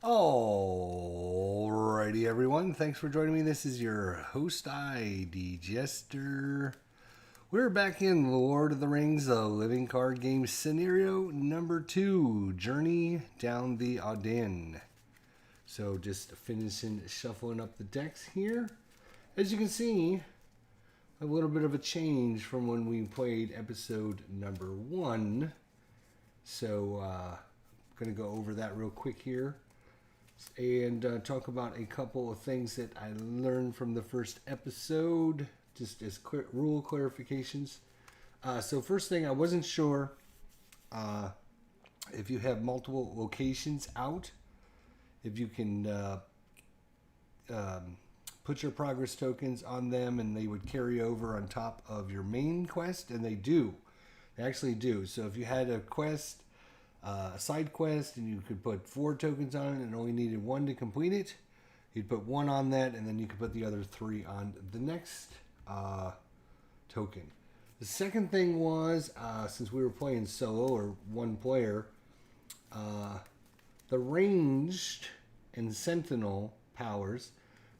Alrighty, everyone. Thanks for joining me. This is your host, ID Jester. We're back in Lord of the Rings, the living card game scenario number 2, Journey Down the Anduin. So just finishing shuffling up the decks here. As you can see, a little bit of a change from when we played episode number 1. So I'm going to go over that real quick here and talk about a couple of things that I learned from the first episode, just as rule clarifications. So first thing, I wasn't sure if you have multiple locations out, if you can put your progress tokens on them and they would carry over on top of your main quest, and they do. They actually do. So if you had a quest, a side quest, and you could put 4 tokens on it and only needed 1 to complete it, you'd put 1 on that, and then you could put the other 3 on the next token. The second thing was, since we were playing solo or one player, the ranged and sentinel powers,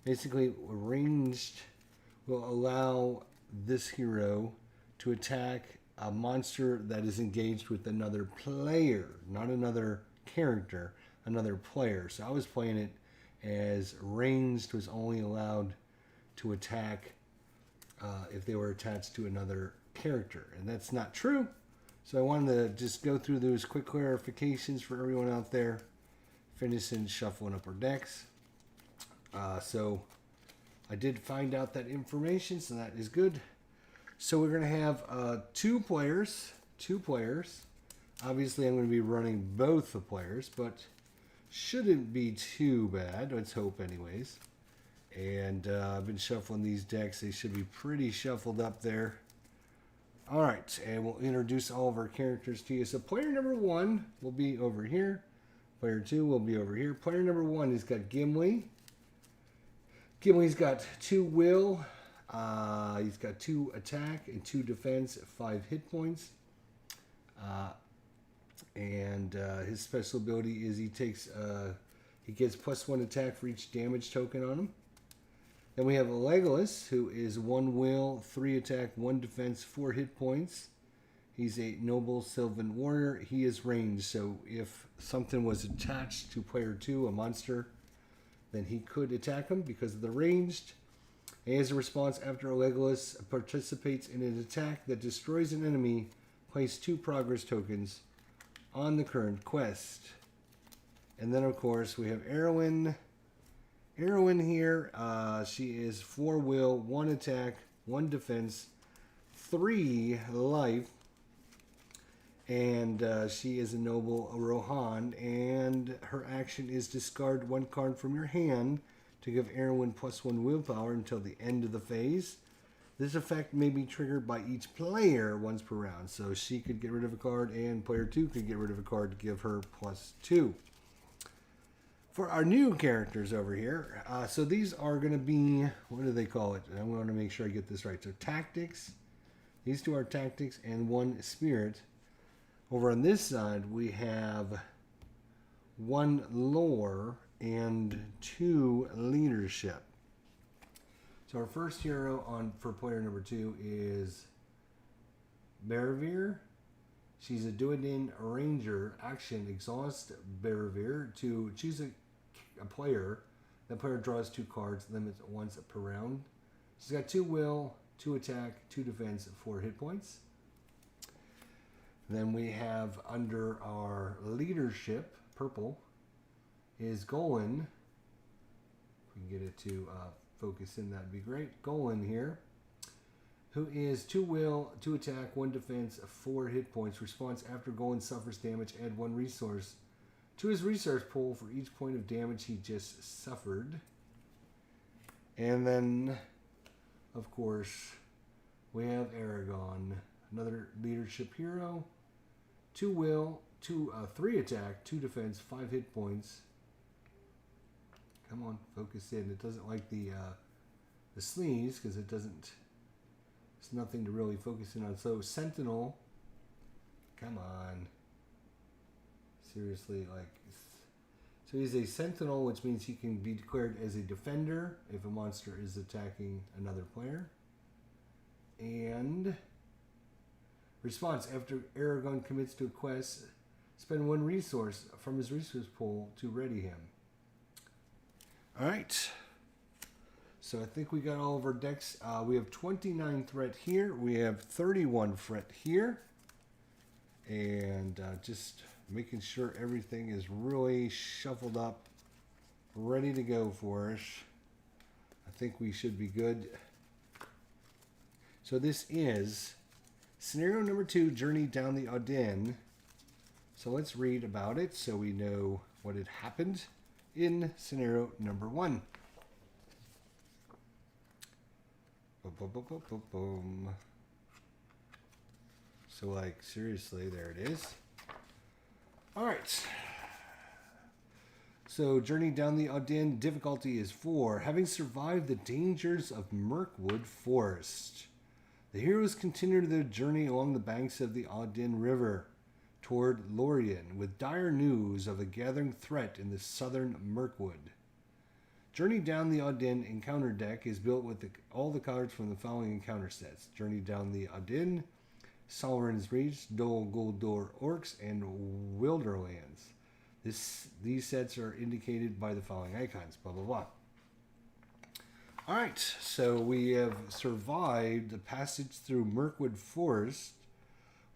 basically ranged will allow this hero to attack a monster that is engaged with another player, not another character, another player. So I was playing it as ranged was only allowed to attack if they were attached to another character, and that's not true. So I wanted to just go through those quick clarifications for everyone out there, finishing shuffling up our decks. So I did find out that information, so that is good. So we're going to have 2 players. Obviously, I'm going to be running both the players, but shouldn't be too bad. Let's hope anyways. And I've been shuffling these decks. They should be pretty shuffled up there. All right, and we'll introduce all of our characters to you. So player number 1 will be over here. Player 2 will be over here. Player number 1 has got Gimli. Gimli's got 2 will. He's got 2 attack and 2 defense, 5 hit points. And his special ability is he gets +1 attack for each damage token on him. Then we have Legolas, who is 1 will, 3 attack, 1 defense, 4 hit points. He's a noble sylvan warrior. He is ranged, so if something was attached to player 2, a monster, then he could attack him because of the ranged. And as a response, after Legolas participates in an attack that destroys an enemy, place 2 progress tokens on the current quest. And then, of course, we have Arwen. Arwen here, she is 4 will, 1 attack, 1 defense, 3 life. And she is a noble Rohan. And her action is discard 1 card from your hand to give Arwen +1 willpower until the end of the phase. This effect may be triggered by each player once per round. So she could get rid of a card, and player 2 could get rid of a card to give her +2. For our new characters over here, so these are going to be, what do they call it? I want to make sure I get this right. So tactics. These 2 are tactics and 1 spirit. Over on this side, we have 1 lore and 2 leadership. So our first hero for player number 2 is Merevir. She's a Duodin Ranger. Action, exhaust Merevir to choose a player. That player draws 2 cards, limits once per round. She's got 2 will, 2 attack, 2 defense, 4 hit points. Then we have under our leadership, purple, is Golan. If we can get it to focus in, that'd be great. Golan here, who is 2 will, 2 attack, 1 defense, 4 hit points. Response: after Golan suffers damage, add 1 resource to his resource pool for each point of damage he just suffered. And then, of course, we have Aragorn, another leadership hero. 2 will, 3 attack, 2 defense, 5 hit points. Come on, focus in. It doesn't like the sleeves because it doesn't. It's nothing to really focus in on. So Sentinel, come on. Seriously, like So he's a sentinel, which means he can be declared as a defender if a monster is attacking another player. And response, after Aragorn commits to a quest, spend 1 resource from his resource pool to ready him. Alright. So I think we got all of our decks. We have 29 threat here. We have 31 threat here. And just making sure everything is really shuffled up, ready to go for us. I think we should be good. So this is scenario number 2, Journey Down the Anduin. So let's read about it so we know what had happened in scenario number 1. Boom, boom, boom, boom, boom, boom. So, like, seriously, there it is. All right. So, Journey Down the Anduin, difficulty is 4. Having survived the dangers of Mirkwood Forest, the heroes continue their journey along the banks of the Anduin River toward Lorien, with dire news of a gathering threat in the southern Mirkwood. Journey Down the Anduin encounter deck is built with all the cards from the following encounter sets: Journey Down the Anduin, Sauron's Reach, Dol Guldur Orcs, and Wilderlands. These sets are indicated by the following icons, blah, blah, blah. Alright, so we have survived the passage through Mirkwood Forest.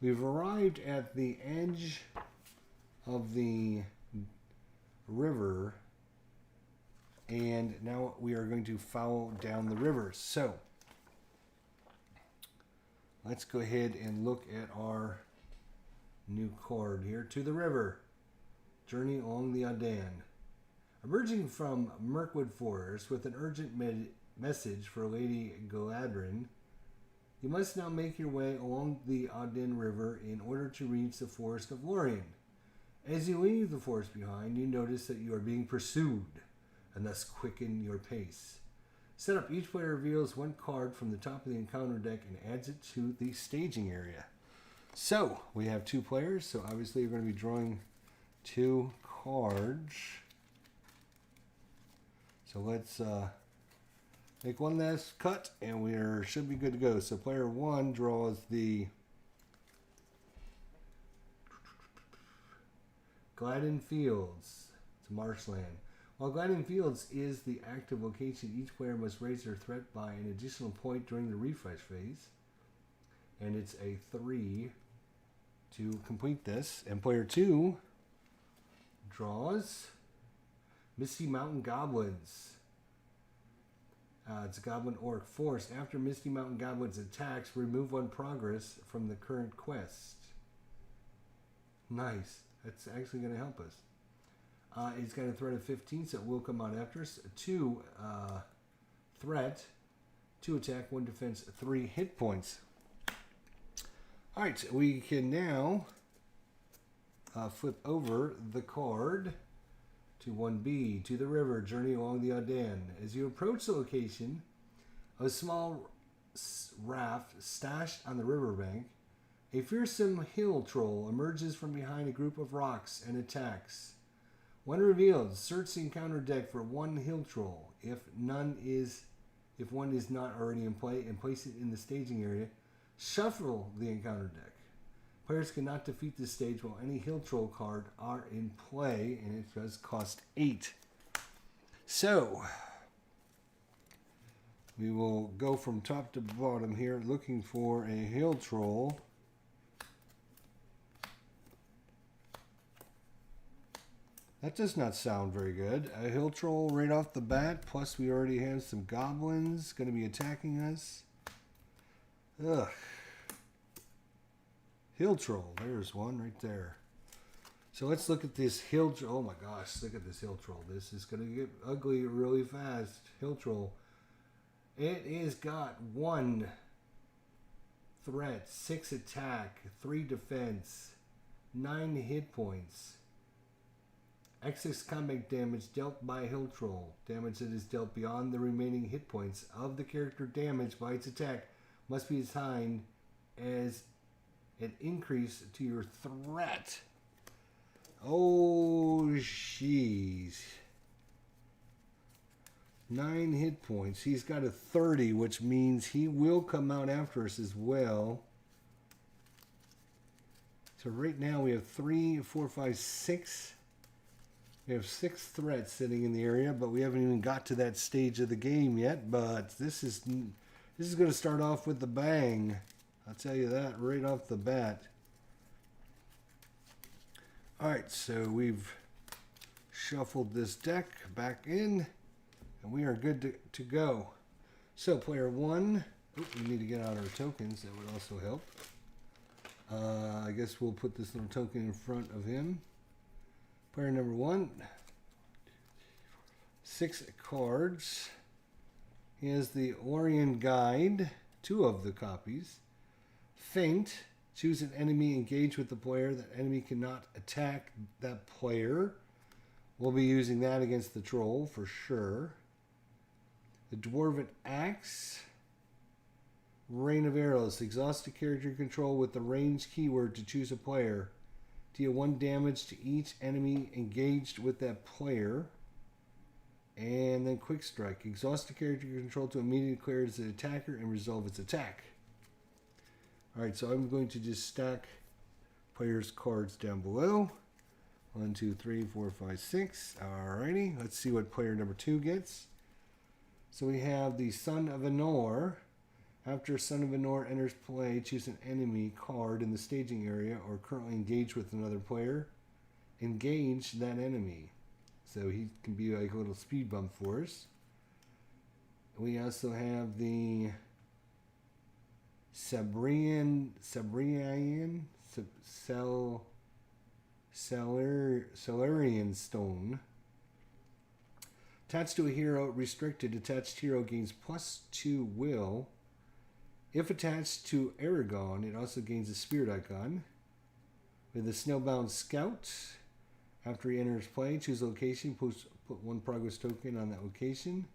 We've arrived at the edge of the river, and now we are going to follow down the river. So, let's go ahead and look at our new card here. To the river. Journey along the Anduin. Emerging from Mirkwood Forest with an urgent message for Lady Galadrin, you must now make your way along the Anduin River in order to reach the Forest of Lorien. As you leave the forest behind, you notice that you are being pursued, and thus quicken your pace. Set up, each player reveals 1 card from the top of the encounter deck and adds it to the staging area. So, we have 2 players, so obviously you're going to be drawing 2 cards. So let's make one last cut, and we should be good to go. So player 1 draws the Gladden Fields. It's a marshland. While Gladden Fields is the active location, each player must raise their threat by an additional point during the refresh phase. And it's a 3 to complete this. And player 2 draws Misty Mountain Goblins. It's a Goblin Orc Force. After Misty Mountain Goblins attacks, remove 1 progress from the current quest. Nice. That's actually going to help us. It's got a threat of 15, so it will come out after us. 2 threat, 2 attack, 1 defense, 3 hit points. Alright, we can now flip over the card to 1B, to the river, journey along the Anduin. As you approach the location, a small raft stashed on the riverbank, a fearsome hill troll emerges from behind a group of rocks and attacks. When revealed, search the encounter deck for 1 hill troll. If one is not already in play, and place it in the staging area, shuffle the encounter deck. Players cannot defeat this stage while any hill troll card are in play, and it does cost 8. So, we will go from top to bottom here looking for a hill troll. That does not sound very good. A hill troll right off the bat, plus we already have some goblins going to be attacking us. Ugh. Hill troll, there's one right there. So let's look at this hill troll. Oh my gosh, look at this hill troll. This is going to get ugly really fast. Hill troll. It is got 1 threat, 6 attack, 3 defense, 9 hit points. Excess combat damage dealt by a hill troll. Damage that is dealt beyond the remaining hit points of the character damaged by its attack must be assigned as an increase to your threat. Oh, jeez. 9 hit points. He's got a 30, which means he will come out after us as well. So right now we have 3, 4, 5, 6. We have 6 threats sitting in the area, but we haven't even got to that stage of the game yet. But this is going to start off with a bang. I'll tell you that right off the bat. All right, so we've shuffled this deck back in, and we are good to go. So player 1, we need to get out our tokens. That would also help. I guess we'll put this little token in front of him. Player number 1, 6 cards. He has the Orion Guide, 2 of the copies. Feint. Choose an enemy, engage with the player. That enemy cannot attack that player. We'll be using that against the troll for sure. The Dwarven Axe. Rain of Arrows. Exhaust a character control with the range keyword to choose a player. Deal 1 damage to each enemy engaged with that player. And then Quick Strike. Exhaust a character control to immediately declare it as an attacker and resolve its attack. Alright, so I'm going to just stack players' cards down below. 1, 2, 3, 4, 5, 6. Alrighty, let's see what player number 2 gets. So we have the Son of Anor. After Son of Anor enters play, choose an enemy card in the staging area or currently engage with another player. Engage that enemy. So he can be like a little speed bump for us. We also have the Celerian Stone. Attached to a hero, restricted. Attached hero gains +2 will. If attached to Aragon, it also gains a spirit icon. With the Snowbound Scout, after he enters play, choose a location, put 1 progress token on that location.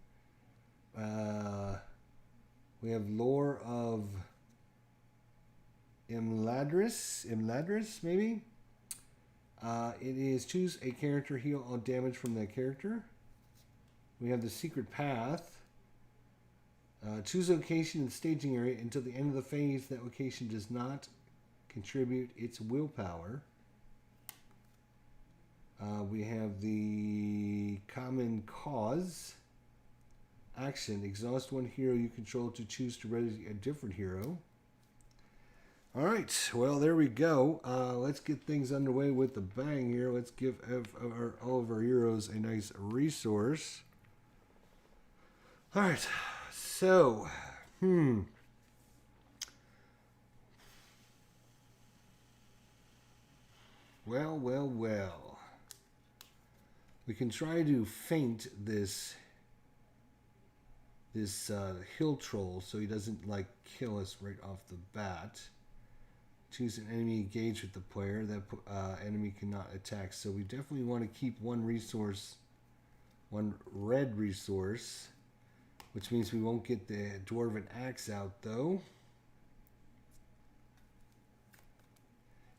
We have Lore of Imladris, maybe? It is choose a character, heal all damage from that character. We have the Secret Path. Choose a location in the staging area until the end of the phase. That location does not contribute its willpower. We have the Common Cause. Action. Exhaust 1 hero you control to choose to ready a different hero. Alright, well there we go. Let's get things underway with the bang here. Let's give all of our heroes a nice resource. Alright, so, Well. We can try to feint this hill troll so he doesn't like kill us right off the bat. Choose an enemy, engage with the player. That enemy cannot attack. So we definitely want to keep 1 resource, 1 red resource, which means we won't get the Dwarven Axe out though.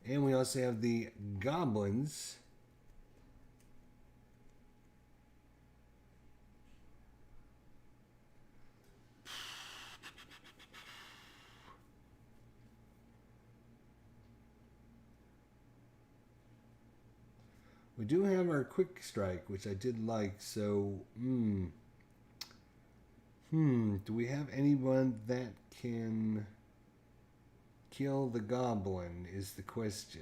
And we also have the Goblins. We do have our Quick Strike, which I did like, so, do we have anyone that can kill the Goblin is the question.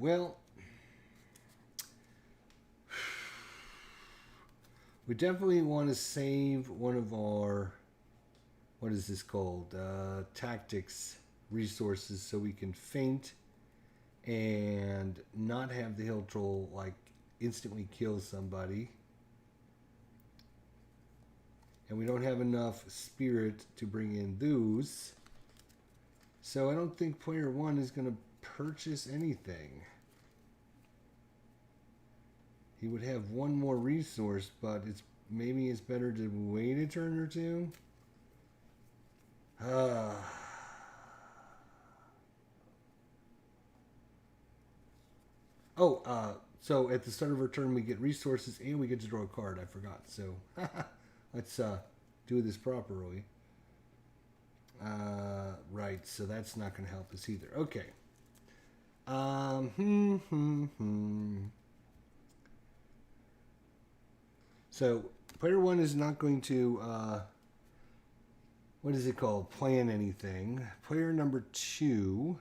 Well, we definitely want to save one of our, what is this called, tactics resources so we can feint and not have the hill troll like instantly kill somebody. And we don't have enough spirit to bring in those. So I don't think player 1 is going to purchase anything. He would have one more resource, but maybe it's better to wait a turn or two. So at the start of our turn, we get resources and we get to draw a card. I forgot. So let's do this properly. Right. So that's not going to help us either. Okay. So player 1 is not going to, what is it called? Plan anything. Player number 2.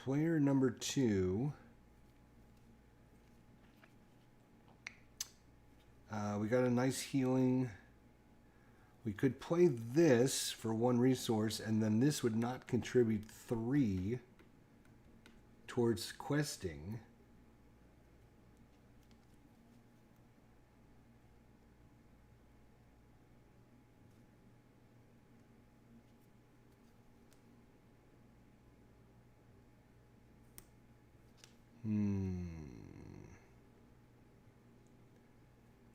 Player number 2. We got a nice healing. We could play this for 1 resource, and then this would not contribute 3 towards questing.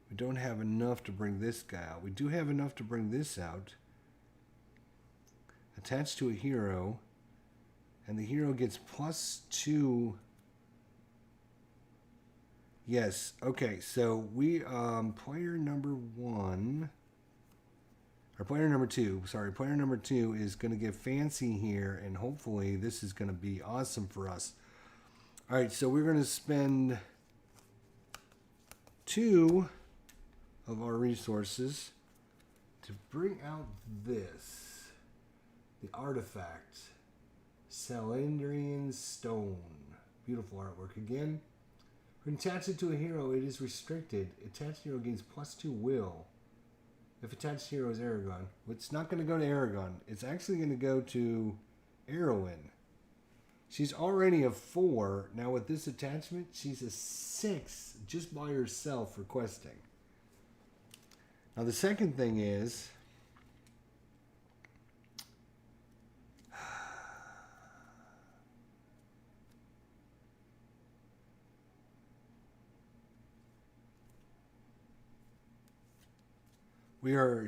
We don't have enough to bring this guy out. We do have enough to bring this out. Attached to a hero. And the hero gets +2. Yes. Okay. So we, player number 1. Or player number 2. Sorry. Player number 2 is going to get fancy here. And hopefully this is going to be awesome for us. All right. So we're going to spend 2 of our resources to bring out this, the artifact, Salandrian Stone. Beautiful artwork again. When attached it to a hero, it is restricted. Attached hero gains +2 will. If attached hero is Aragorn, it's not going to go to Aragorn. It's actually going to go to Arwen. She's already a 4. Now with this attachment, she's a 6 just by herself for questing. Now the second thing is,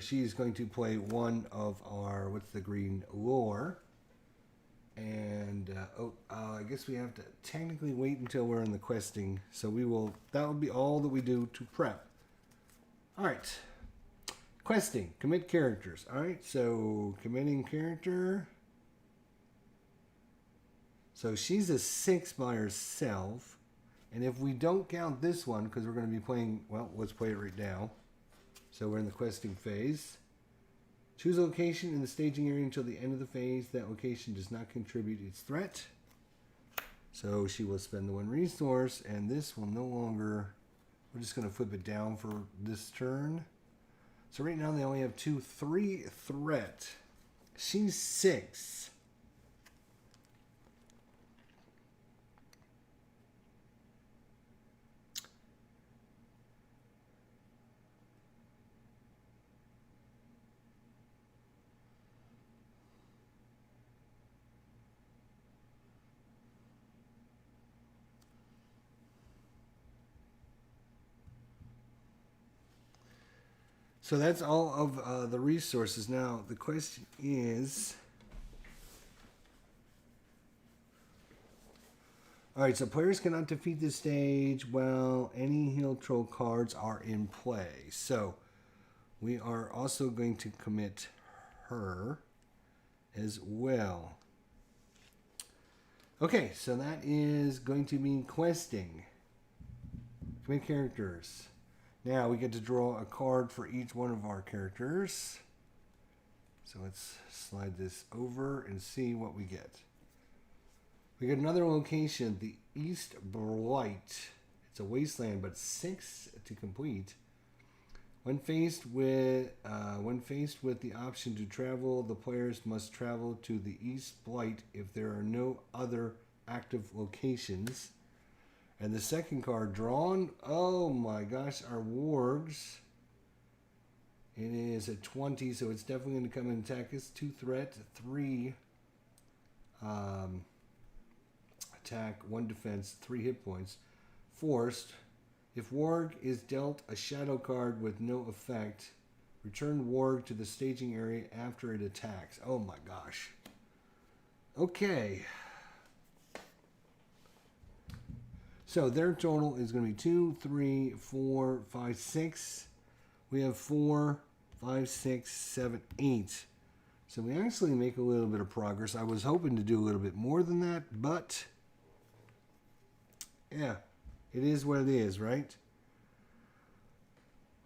she's going to play one of our, what's the green, lore. And, I guess we have to technically wait until we're in the questing. So that will be all that we do to prep. All right. Questing. Commit characters. All right. So, committing character. So, she's a 6 by herself. And if we don't count this one, because we're going to be playing, well, let's play it right now. So, we're in the questing phase. Choose a location in the staging area until the end of the phase. That location does not contribute its threat. So she will spend the 1 resource, and this will no longer... We're just going to flip it down for this turn. So right now they only have 3 threat. She's 6. So that's all of the resources. Now, the question is... Alright, so players cannot defeat this stage while any heal troll cards are in play. So, we are also going to commit her as well. Okay, so that is going to be questing. Commit characters. Now we get to draw a card for each one of our characters. So let's slide this over and see what we get. We get another location, the East Blight. It's a wasteland, but 6 to complete. When faced with the option to travel, the players must travel to the East Blight if there are no other active locations. And the second card drawn, oh my gosh, our wargs. It is a 20, so it's definitely going to come and attack us. 2 threat, 3 attack, 1 defense, 3 hit points. Forced. If warg is dealt a shadow card with no effect, return warg to the staging area after it attacks. Oh my gosh. Okay. So their total is going to be 2, 3, 4, 5, 6. We have 4, 5, 6, 7, 8. So we actually make a little bit of progress. I was hoping to do a little bit more than that, but yeah, it is what it is, right?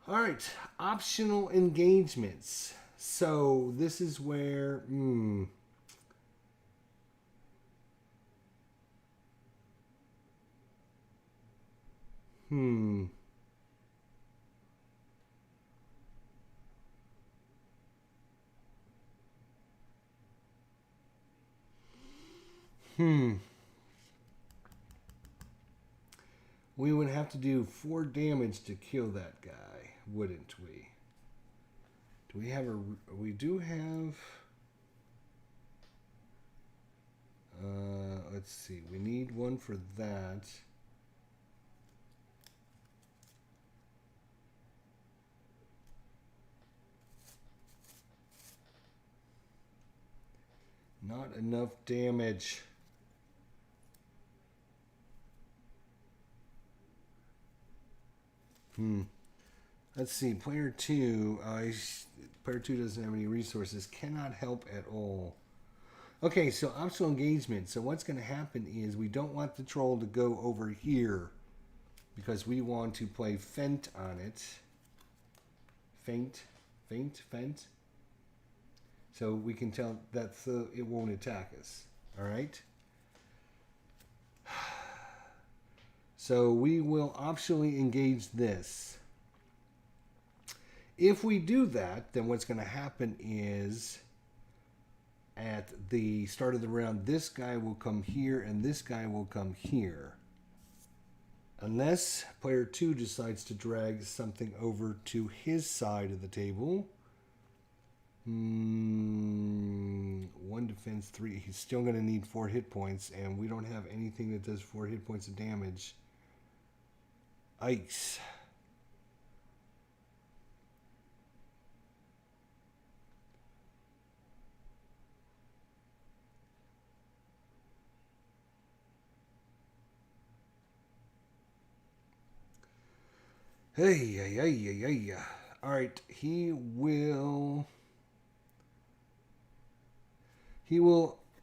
All right, optional engagements. So this is where, We would have to do 4 damage to kill that guy, wouldn't we? Do we have a... We do have... let's see. We need one for that. Not enough damage. Let's see. Player 2. Player 2 doesn't have any resources. Cannot help at all. Okay, so optional engagement. So what's going to happen is we don't want the troll to go over here because we want to play Fent on it. Feint. So we can tell that it won't attack us. All right. So we will optionally engage this. If we do that, then what's going to happen is at the start of the round, this guy will come here and this guy will come here. Unless player 2 decides to drag something over to his side of the table. 1 defense, 3. He's still going to need 4 hit points, and we don't have anything that does 4 hit points of damage. Ice. Hey. All right, he will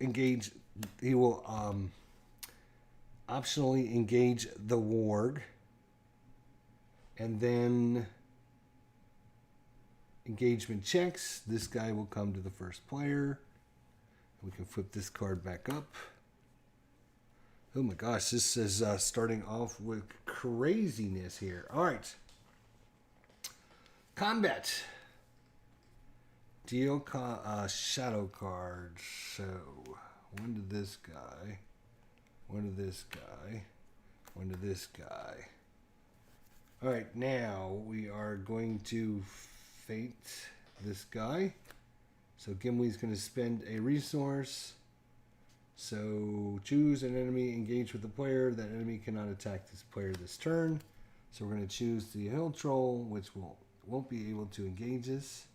engage. He will optionally engage the warg, and then engagement checks. This guy will come to the first player. We can flip this card back up. Oh my gosh, this is starting off with craziness here. All right. Combat. Deal shadow cards. So, one to this guy. One to this guy. One to this guy. All right, now we are going to fate this guy. So Gimli's going to spend a resource. So choose an enemy, engage with the player. That enemy cannot attack this player this turn. So we're going to choose the hill troll, which won't be able to engage us.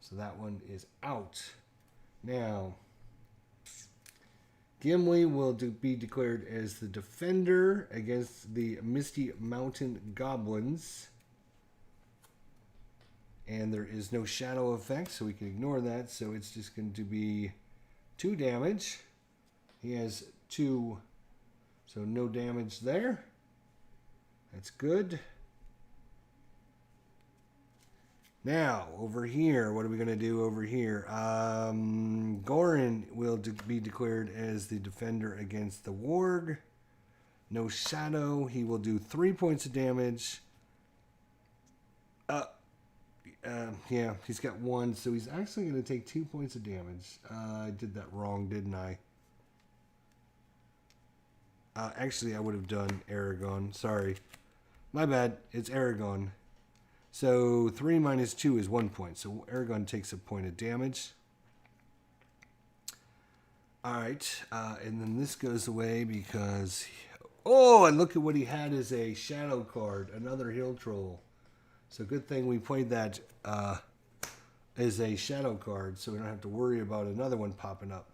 So that one is out. Now, Gimli will be declared as the defender against the Misty Mountain Goblins. And there is no shadow effect, so we can ignore that. So it's just going to be 2 damage. He has 2, so no damage there. That's good. Now, over here, what are we going to do over here? Gorin will be declared as the defender against the warg. No shadow. He will do 3 points of damage. Yeah, he's got 1, so he's actually going to take 2 points of damage. I did that wrong, didn't I? Actually, I would have done Aragon. Sorry. My bad. It's Aragon. So 3 minus 2 is 1 point. So Aragon takes a point of damage. Alright. And then this goes away because... Oh, and look at what he had as a shadow card. Another hill troll. So good thing we played that as a shadow card. So we don't have to worry about another one popping up.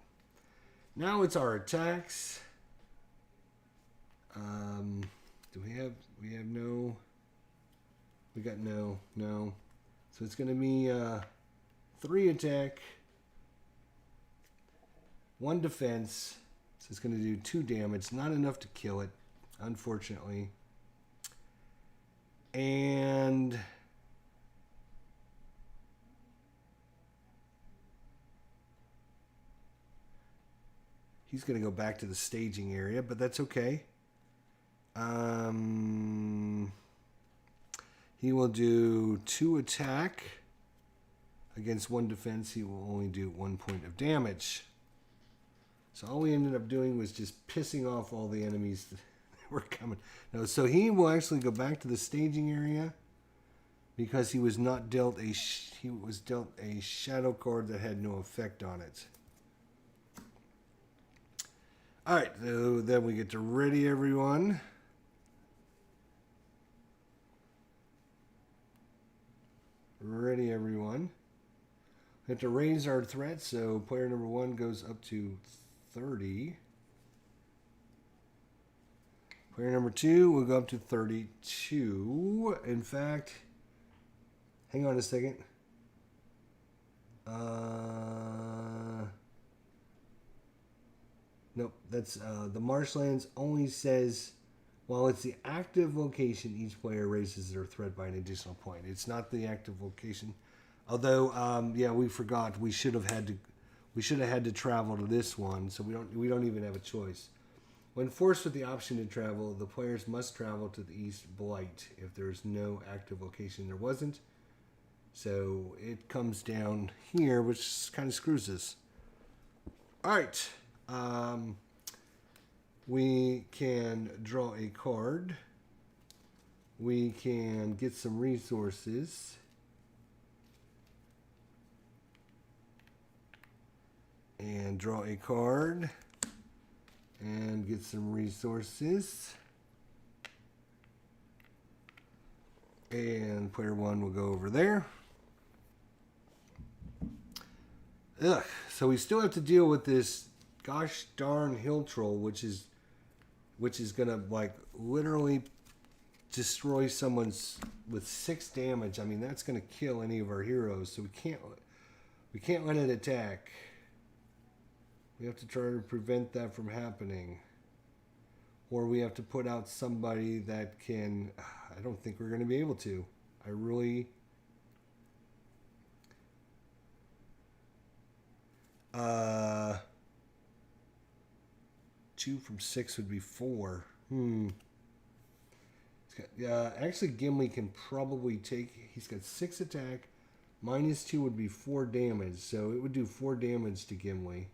Now it's our attacks. Do we have no? We got no. So it's going to be 3 attack, 1 defense. So it's going to do 2 damage. Not enough to kill it, unfortunately. And he's going to go back to the staging area, but that's okay. He will do 2 attack against 1 defense. He will only do 1 point of damage. So all we ended up doing was just pissing off all the enemies that were coming. No, so he will actually go back to the staging area because he was not dealt a shadow card that had no effect on it. All right, so then we get to ready everyone. Ready everyone. We have to raise our threat, so player number 1 goes up to 30. Player number 2 will go up to 32. In fact, hang on a second. Nope, that's the marshlands only says while it's the active location, each player raises their threat by an additional point. It's not the active location. Although, yeah, we forgot we should have had to travel to this one, so we don't even have a choice. When forced with the option to travel, the players must travel to the East Blight if there's no active location. There wasn't, so it comes down here, which kind of screws us. All right. We can draw a card. We can get some resources. And draw a card. And get some resources. And player 1 will go over there. Ugh. So we still have to deal with this gosh darn hill troll, which is gonna like literally destroy someone's with 6 damage. I mean, that's gonna kill any of our heroes. So we can't let it attack. We have to try to prevent that from happening, or we have to put out somebody that can. I don't think we're gonna be able to. I really. 2 from 6 would be 4. Actually, Gimli can probably take... He's got 6 attack. Minus 2 would be 4 damage. So it would do 4 damage to Gimli.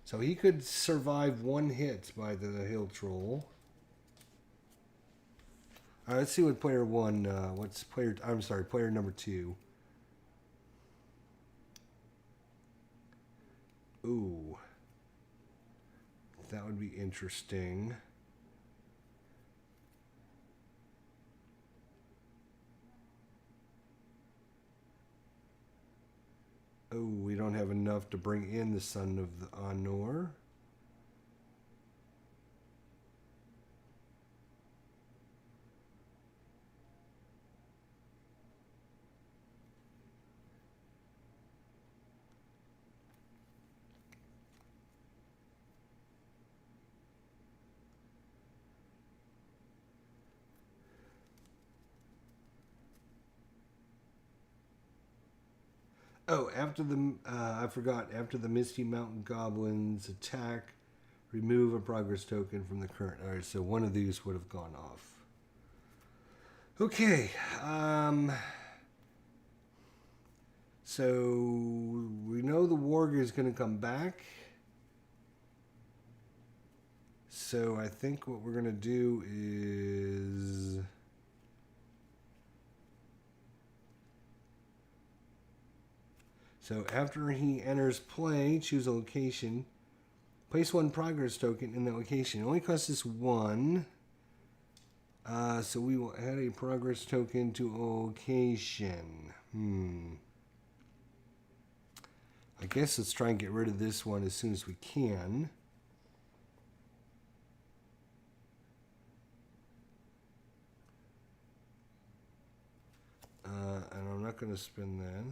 So he could survive 1 hit by the hill troll. All right, let's see what player 1... player number 2. Ooh. That would be interesting. Oh, we don't have enough to bring in the Son of the Anor. Oh, I forgot. After the Misty Mountain Goblins attack, remove a progress token from the current. All right, so one of these would have gone off. Okay. So we know the warg is going to come back. so I think what we're going to do is... So after he enters play, choose a location. Place one progress token in that location. It only costs us one. So we will add a progress token to a location. I guess let's try and get rid of this one as soon as we can. And I'm not going to spend that.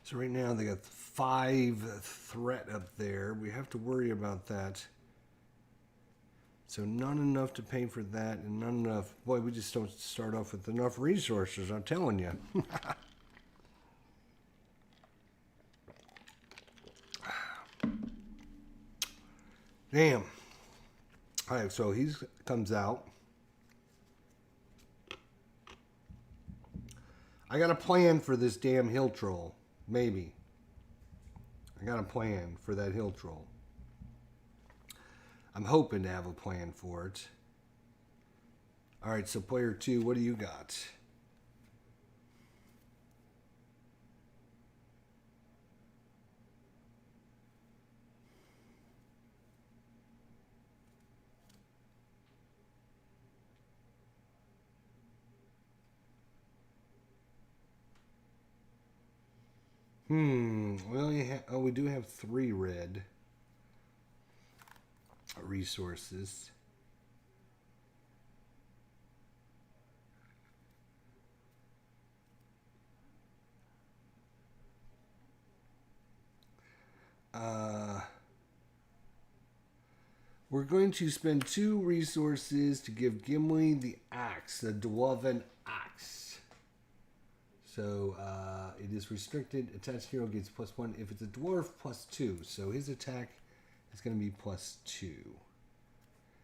So right now they got 5 threat up there. We have to worry about that. So not enough to pay for that, and not enough. Boy, we just don't start off with enough resources, I'm telling you. Damn. All right, so he comes out. I got a plan for this damn hill troll. Maybe. I got a plan for that hill troll. I'm hoping to have a plan for it. All right, so player 2, what do you got? We do have 3 red resources. We're going to spend 2 resources to give Gimli the axe, the dwarven axe. So it is restricted. Attached hero gets +1 if it's a dwarf, +2. So his attack is going to be +2.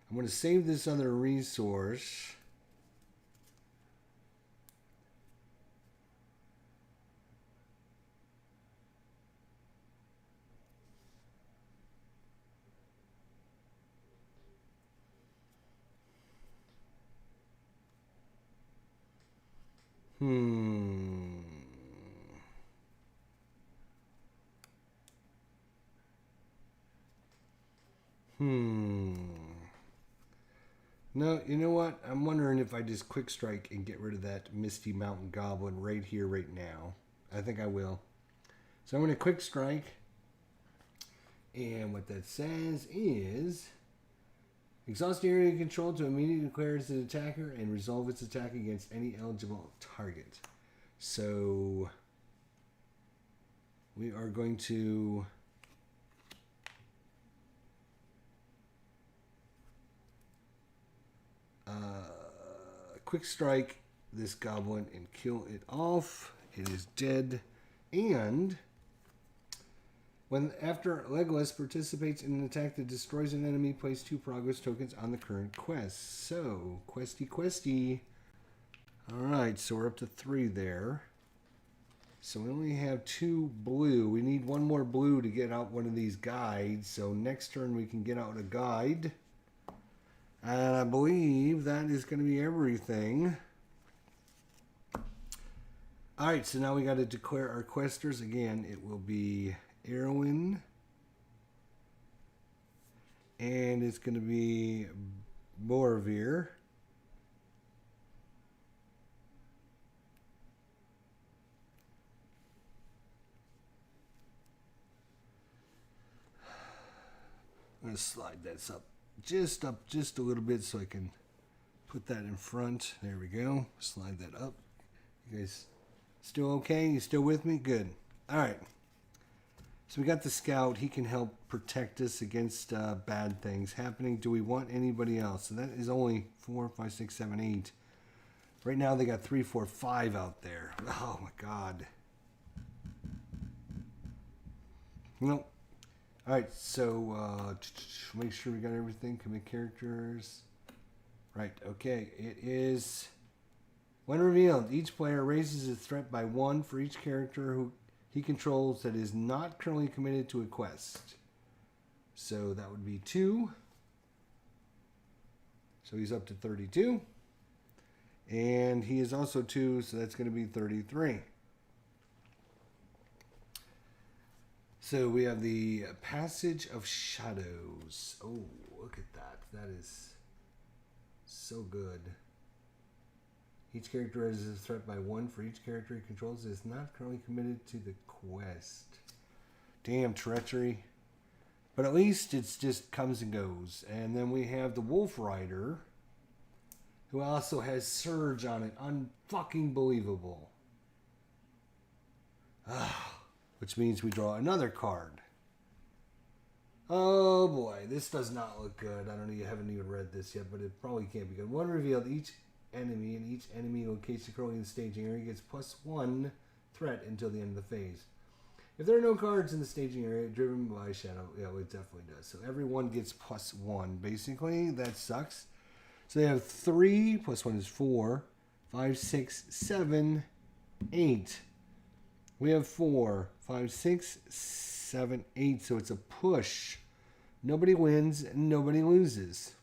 I'm going to save this other resource. No, you know what? I'm wondering if I just quick strike and get rid of that Misty Mountain Goblin right here, right now. I think I will. So I'm going to quick strike. And what that says is... exhaust the area control to immediately declare its an attacker and resolve its attack against any eligible target. So... we are going to... quick strike this goblin and kill it off. It is dead. And after Legolas participates in an attack that destroys an enemy, place 2 progress tokens on the current quest. So, questy. Alright, so we're up to 3 there. So we only have 2 blue. We need 1 more blue to get out one of these guides. So next turn we can get out a guide. And I believe that is going to be everything. Alright, so now we got to declare our questers. Again, it will be Anduin. And it's going to be Merevir. I'm going to slide that up just a little bit so I can put that in front. There we go. Slide that up. You guys still okay? You still with me? Good. All right. So we got the scout. He can help protect us against bad things happening. Do we want anybody else? So that is only 4, 5, 6, 7, 8. Right now they got 3, 4, 5 out there. Oh my God. Nope. All right, so make sure we got everything. Commit characters. Right, okay. It is... When revealed, each player raises his threat by 1 for each character who he controls that is not currently committed to a quest. So that would be 2. So he's up to 32. And he is also 2, so that's going to be 33. So we have the Passage of Shadows. Oh, look at that. That is so good. Each character raises a threat by 1 for each character he controls that is not currently committed to the quest. Damn treachery. But at least it's just comes and goes. And then we have the Wolf Rider, who also has Surge on it. Unfucking believable. Which means we draw another card. Oh boy, this does not look good. I haven't even read this yet, but it probably can't be good. One revealed, each enemy in each enemy location currently in the staging area gets +1 threat until the end of the phase. If there are no cards in the staging area driven by shadow, yeah, it definitely does. So everyone gets +1. Basically, that sucks. So they have 3 +1 is 4, 5, 6, 7, 8. We have 4, 5, 6, 7, 8. So it's a push. Nobody wins and nobody loses.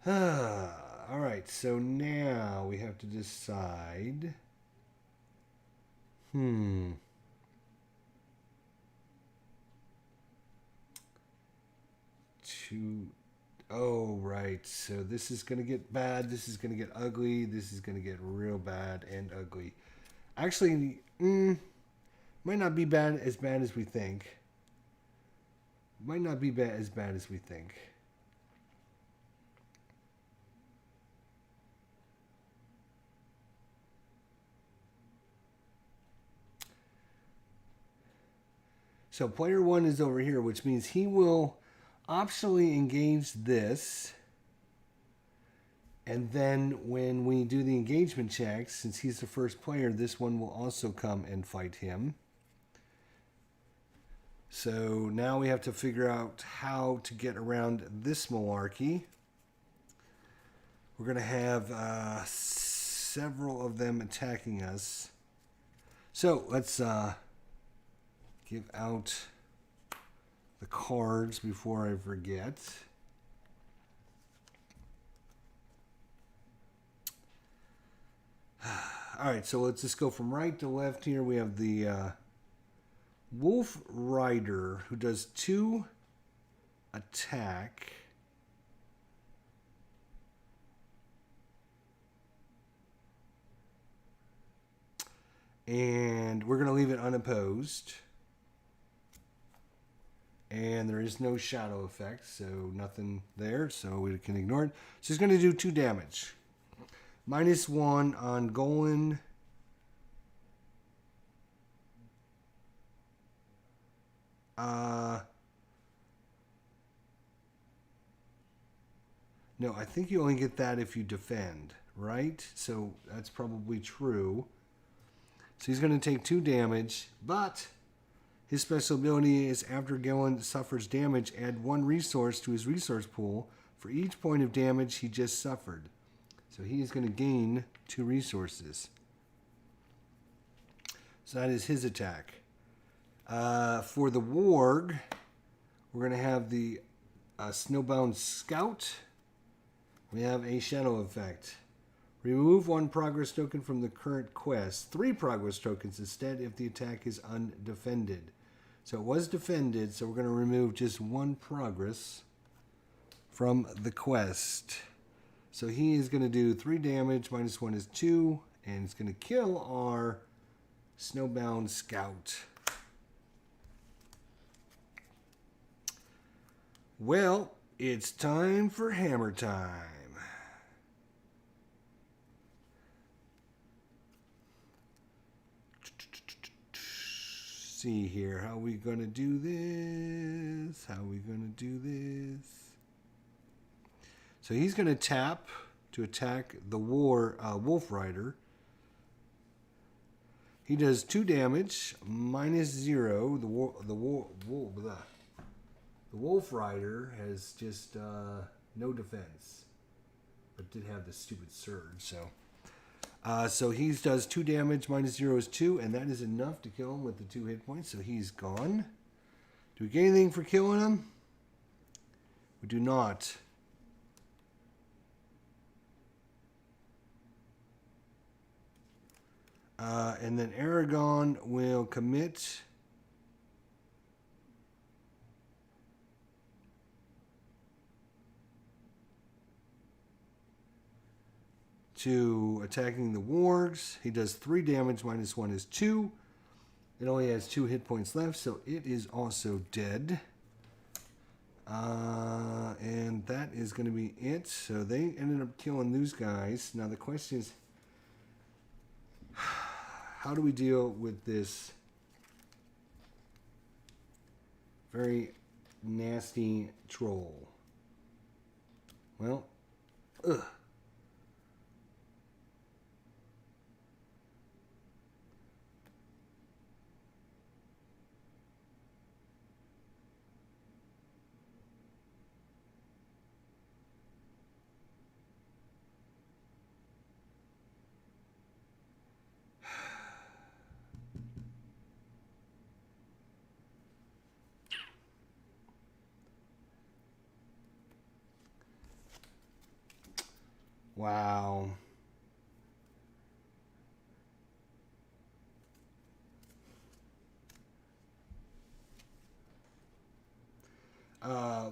All right, so now we have to decide. Oh, right. So this is going to get bad. This is going to get ugly. This is going to get real bad and ugly. Actually, might not be as bad as we think. Might not be as bad as we think. So player 1 is over here, which means he will optionally engage this. And then when we do the engagement checks, since he's the first player, this one will also come and fight him. So now we have to figure out how to get around this malarkey. We're going to have several of them attacking us. So let's give out the cards before I forget. All right, so let's just go from right to left here. We have the Wolf Rider, who does 2 attack. And we're going to leave it unopposed. And there is no shadow effect, so nothing there, so we can ignore it. So he's going to do 2 damage. -1 on Golan. No, I think you only get that if you defend, right? So that's probably true. So he's going to take 2 damage, but his special ability is after Golan suffers damage, add 1 resource to his resource pool for each point of damage he just suffered. So he is going to gain 2 resources. So that is his attack. For the Warg, we're going to have the Snowbound Scout. We have a shadow effect. Remove 1 progress token from the current quest. 3 progress tokens instead if the attack is undefended. So it was defended, so we're going to remove just 1 progress from the quest. So he is going to do 3 damage, -1 is 2, and it's going to kill our Snowbound Scout. Well, it's time for hammer time. See here, how we going to do this? How we going to do this? So he's going to tap to attack the Wolf Rider. He does 2 damage, -0. The Wolf Rider has just no defense, but did have this stupid surge. So he does 2 damage, -0 is 2, and that is enough to kill him with the 2 hit points. So he's gone. Do we get anything for killing him? We do not. And then Aragon will commit to attacking the wargs. He does 3 damage, -1 is 2. It only has 2 hit points left, so it is also dead. And that is going to be it. So they ended up killing those guys. Now the question is, how do we deal with this very nasty troll? Well, ugh. Wow.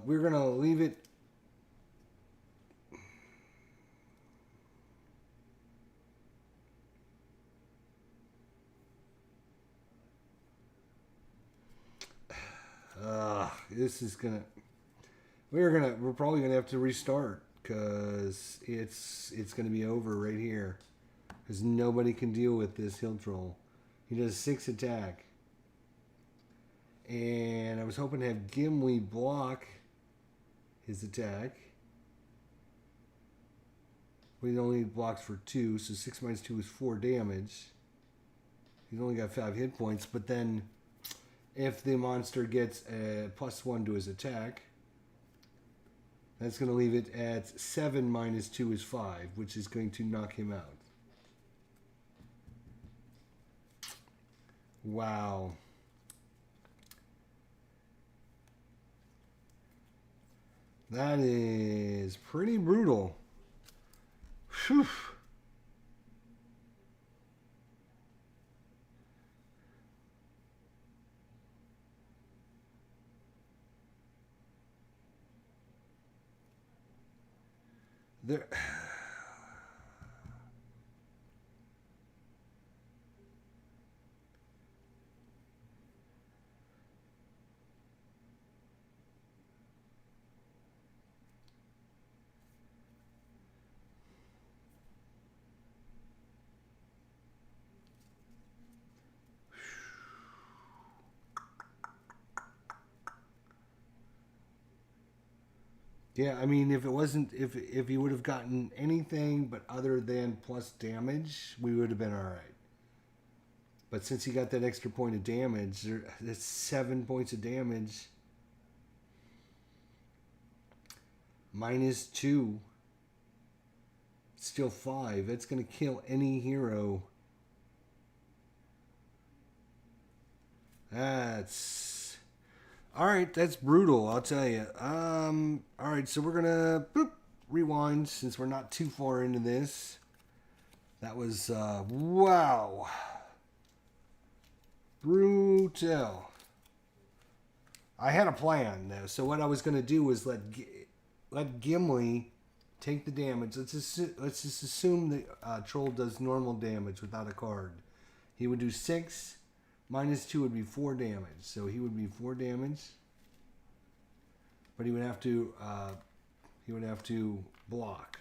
We're going to leave it. This is going to... We're probably going to have to restart. Because it's going to be over right here. Because nobody can deal with this hill troll. He does 6 attack. And I was hoping to have Gimli block his attack. But he only blocks for 2. So 6 minus 2 is 4 damage. He's only got 5 hit points. But then if the monster gets a +1 to his attack, that's going to leave it at 7 minus 2 is 5, which is going to knock him out. Wow. That is pretty brutal. Whew. There. Yeah, I mean, if it wasn't, if he would have gotten anything but other than plus damage, we would have been all right. But since he got that extra point of damage, that's 7 points of damage. -2. Still 5. That's going to kill any hero. That's... Alright, that's brutal, I'll tell you. Alright, so we're going to rewind since we're not too far into this. That was, wow. Brutal. I had a plan, though. So what I was going to do was let Gimli take the damage. Let's just assume the troll does normal damage without a card. He would do 6. -2 would be 4 damage. So he would be 4 damage. But he would have to block.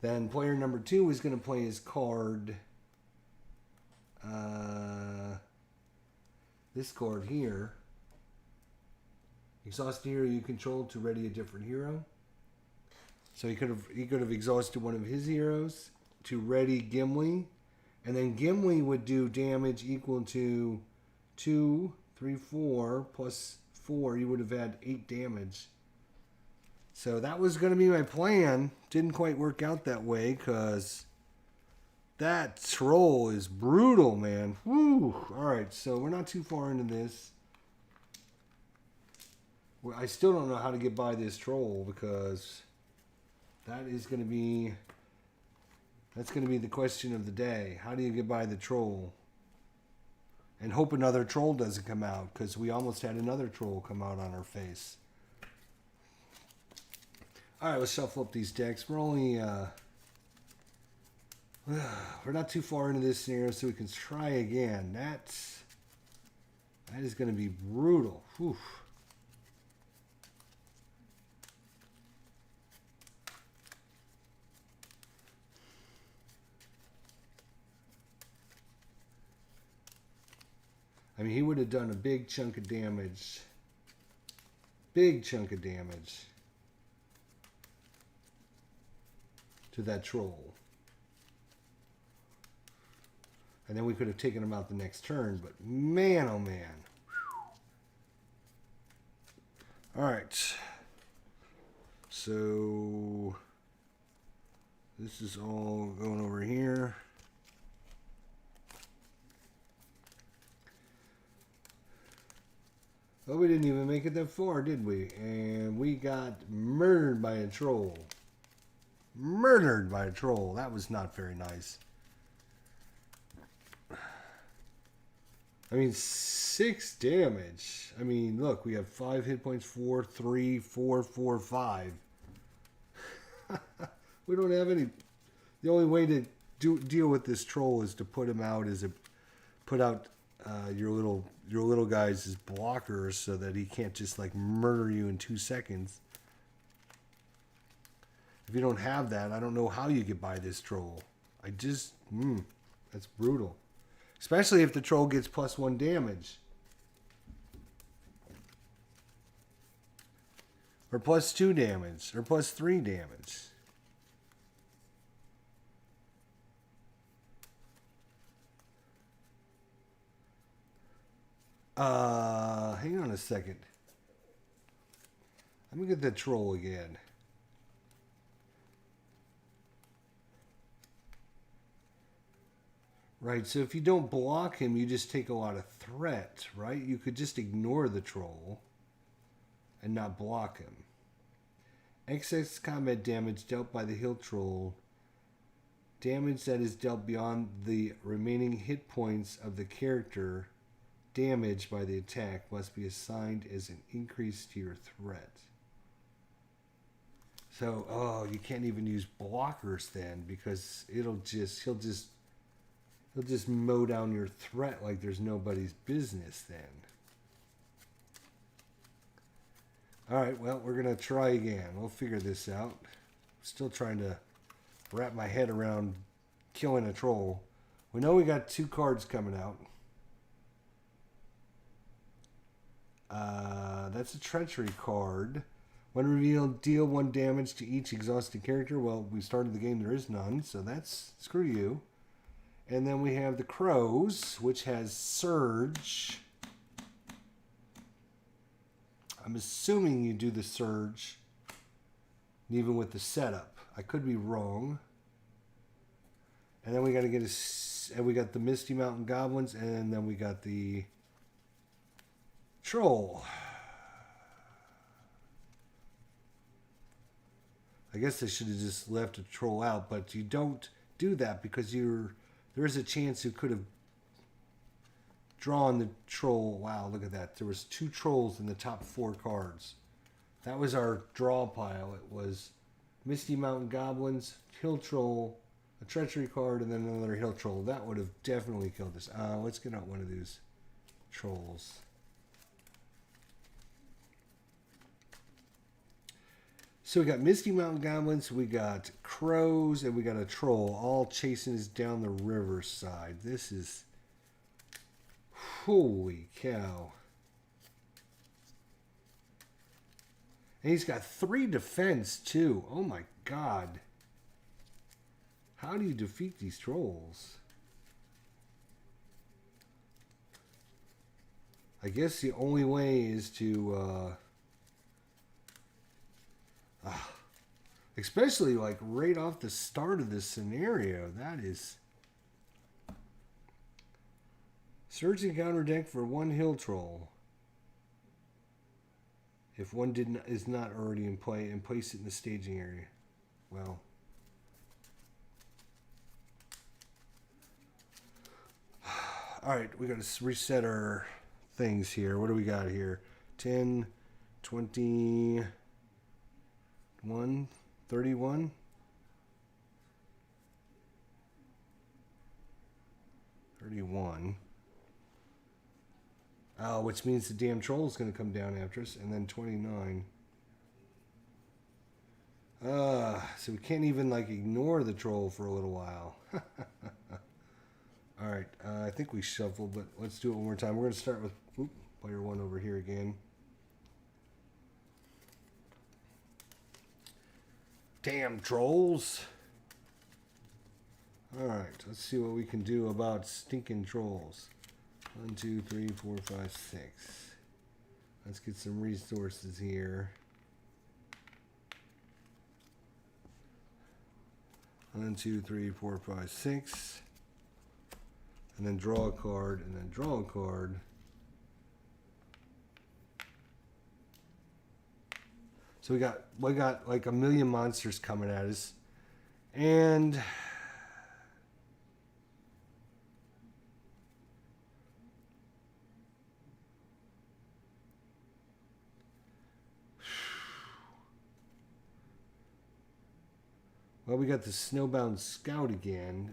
Then player number 2 is going to play his card. This card here. Exhaust the hero you control to ready a different hero. So he could have exhausted one of his heroes to ready Gimli. And then Gimli would do damage equal to 2, 3, 4 plus 4. You would have had 8 damage. So that was going to be my plan. Didn't quite work out that way because that troll is brutal, man. Woo! Alright, so we're not too far into this. I still don't know how to get by this troll because that is going to be... That's going to be the question of the day. How do you get by the troll? And hope another troll doesn't come out, because we almost had another troll come out on our face. Alright, let's shuffle up these decks. We're only... we're not too far into this scenario, so we can try again. That is going to be brutal. Whew. I mean, he would have done a big chunk of damage. Big chunk of damage to that troll. And then we could have taken him out the next turn, but man, oh man. Alright. So, this is all going over here. Oh, we didn't even make it that far, did we? And we got murdered by a troll. Murdered by a troll. That was not very nice. I mean, 6 damage. I mean, look, we have 5 hit points, 4, 3, 4, 4, 5. We don't have any... The only way to deal with this troll is to put him out put out your little guys as blockers so that he can't just like murder you in 2 seconds. If you don't have that, I don't know how you get by this troll. That's brutal. Especially if the troll gets +1 damage. Or +2 damage. Or +3 damage. Hang on a second. Let me get that troll again. Right, so if you don't block him, you just take a lot of threat, right? You could just ignore the troll and not block him. Excess combat damage dealt by the hill troll. Damage that is dealt beyond the remaining hit points of the character damaged by the attack must be assigned as an increase to your threat. So, you can't even use blockers then because he'll just mow down your threat like there's nobody's business then. Alright, well, we're going to try again. We'll figure this out. Still trying to wrap my head around killing a troll. We know we got 2 cards coming out. That's a treachery card. When revealed, deal 1 damage to each exhausted character. Well, we started the game, there is none, so that's screw you. And then we have the Crows, which has Surge. I'm assuming you do the Surge, even with the setup. I could be wrong. And then we got to get and we got the Misty Mountain Goblins, and then we got the Troll. I guess I should have just left a Troll out, but you don't do that because there is a chance you could have drawn the troll. Wow, look at that. There was 2 trolls in the top 4 cards. That was our draw pile. It was Misty Mountain Goblins, Hill Troll, a Treachery card, and then another Hill Troll. That would have definitely killed us. Let's get out one of these trolls. So we got Misty Mountain Goblins, we got Crows, and we got a Troll all chasing us down the riverside. This is... Holy cow. And he's got 3 defense, too. Oh my god. How do you defeat these trolls? I guess the only way is to, especially like right off the start of this scenario, that is... Search the counter deck for one hill troll. If one is not already in play, and place it in the staging area. Well... Alright, we got to reset our things here. What do we got here? 10, 21, 31. 31. Which means the damn troll is going to come down after us. And then 29. So we can't even like ignore the troll for a little while. Alright, I think we shuffled, but let's do it one more time. We're going to start with player 1 over here again. Damn trolls. Alright, let's see what we can do about stinking trolls. 1, 2, 3, 4, 5, 6. Let's get some resources here. 1, 2, 3, 4, 5, 6. And then draw a card, and then draw a card. So we got like a million monsters coming at us. And well, we got the Snowbound Scout again.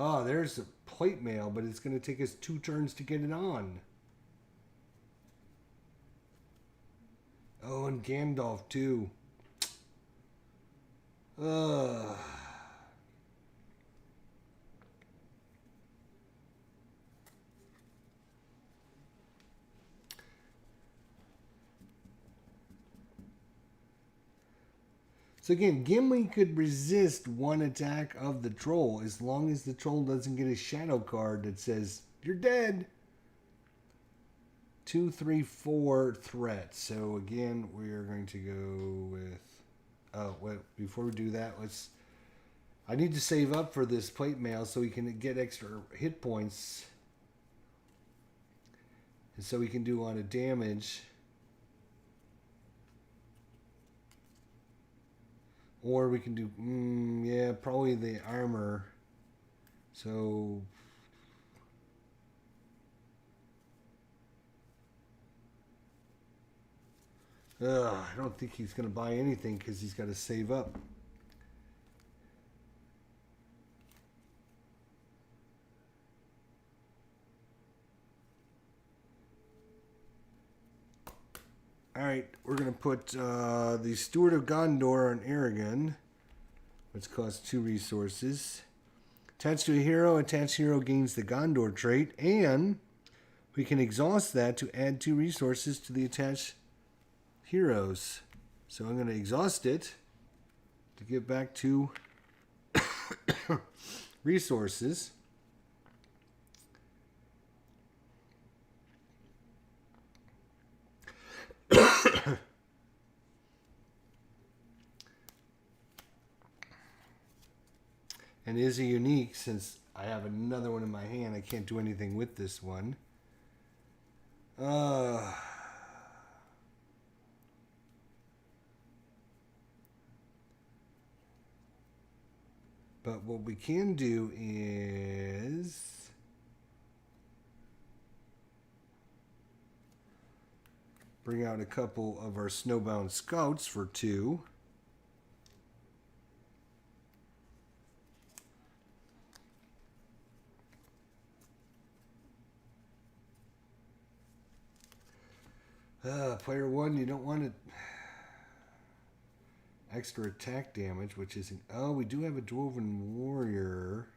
Oh, there's a plate mail, but it's going to take us 2 turns to get it on. Oh, and Gandalf too. So again, Gimli could resist one attack of the troll as long as the troll doesn't get a shadow card that says, you're dead. 2, 3, 4 threats. So again, we are going to go with... well, before we do that, I need to save up for this plate mail so we can get extra hit points. And so we can do a lot of damage. Or we can do, yeah, probably the armor. So, I don't think he's going to buy anything because he's got to save up. Alright, we're going to put the Steward of Gondor on Aragon, which costs 2 resources. Attached to a hero, attached hero gains the Gondor trait, and we can exhaust that to add 2 resources to the attached heroes. So I'm going to exhaust it to get back to resources. And is a unique since I have another one in my hand. I can't do anything with this one. But what we can do is bring out a couple of our Snowbound Scouts for 2. Player 1, you don't want it. Extra attack damage, which isn't... Oh, we do have a Dwarven Warrior.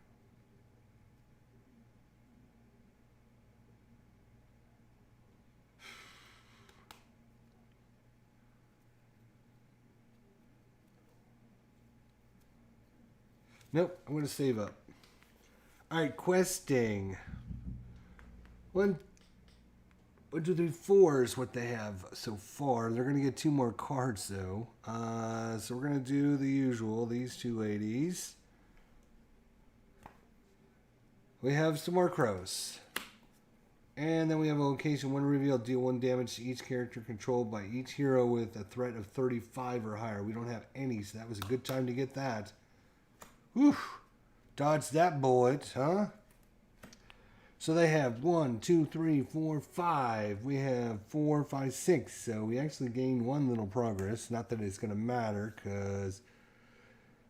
Nope, I'm going to save up. Alright, questing. 1, 2, 3, 4 is what they have so far. They're going to get 2 more cards, though. So we're going to do the usual, these 2 ladies. We have some more crows. And then we have a location. When revealed, deal 1 damage to each character controlled by each hero with a threat of 35 or higher. We don't have any, so that was a good time to get that. Whew. Dodge that bullet, huh? So they have 1, 2, 3, 4, 5. We have 4, 5, 6. So we actually gained 1 little progress. Not that it's going to matter, because...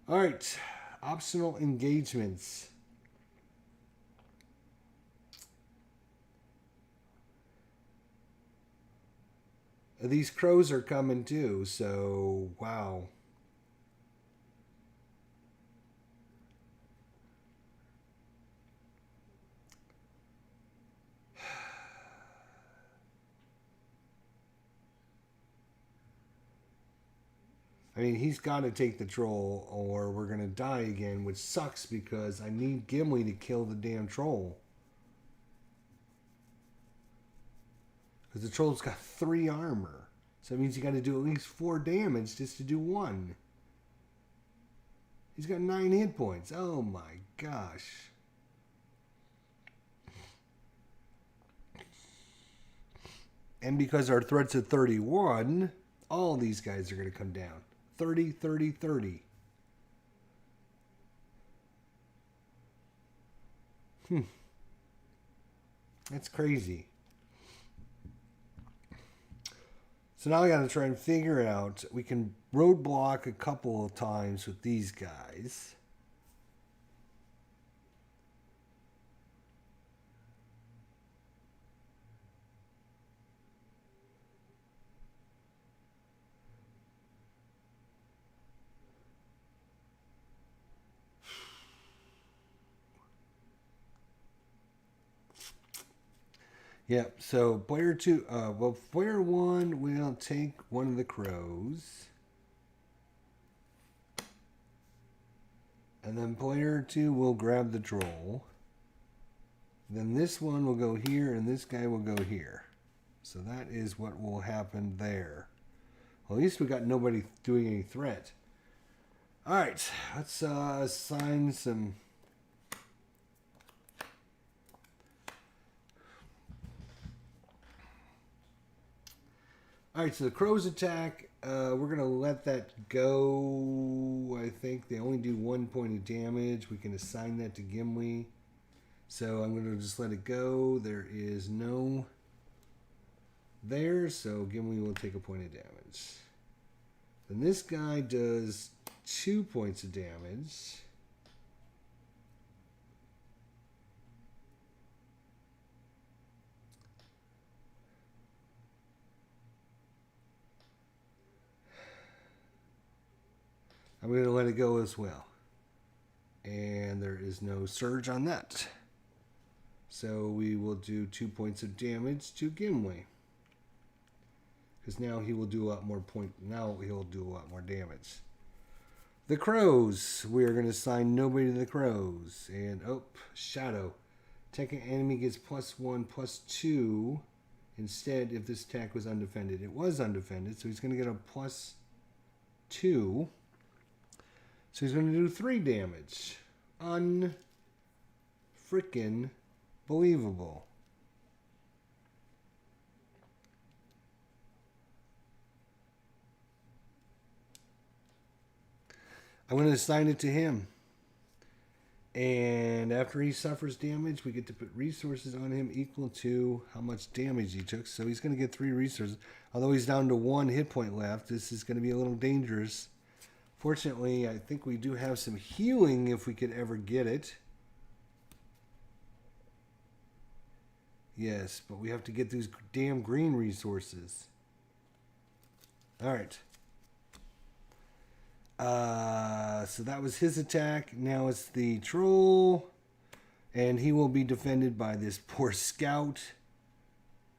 Alright. Optional engagements. These crows are coming too, so wow. I mean, he's got to take the troll or we're going to die again, which sucks because I need Gimli to kill the damn troll. Because the troll's got 3 armor. So that means you got to do at least 4 damage just to do 1. He's got 9 hit points. Oh my gosh. And because our threat's at 31, all these guys are going to come down. 30, 30, 30. That's crazy. So now I got to try and figure out, we can roadblock a couple of times with these guys. Yep, so player 2, player 1 will take one of the crows. And then player 2 will grab the troll. Then this one will go here and this guy will go here. So that is what will happen there. Well, at least we got nobody doing any threat. Alright, let's assign some... Alright, so the crows attack, we're going to let that go. I think they only do 1 point of damage. We can assign that to Gimli. So I'm going to just let it go. There is no there, so Gimli will take a point of damage. Then this guy does 2 points of damage. I'm going to let it go as well. And there is no surge on that. So we will do 2 points of damage to Gimli. Because now he will do a lot more now he'll do a lot more damage. The crows. We are going to assign nobody to the crows. And, shadow. Attacking enemy gets +1, +2. Instead, if this attack was undefended. It was undefended, so he's going to get a +2. So he's going to do 3 damage. Unfrickin' believable. I'm going to assign it to him. And after he suffers damage, we get to put resources on him equal to how much damage he took. So he's going to get 3 resources. Although he's down to 1 hit point left, this is going to be a little dangerous. Fortunately, I think we do have some healing if we could ever get it. Yes, but we have to get these damn green resources. Alright. So that was his attack. Now it's the troll. And he will be defended by this poor scout.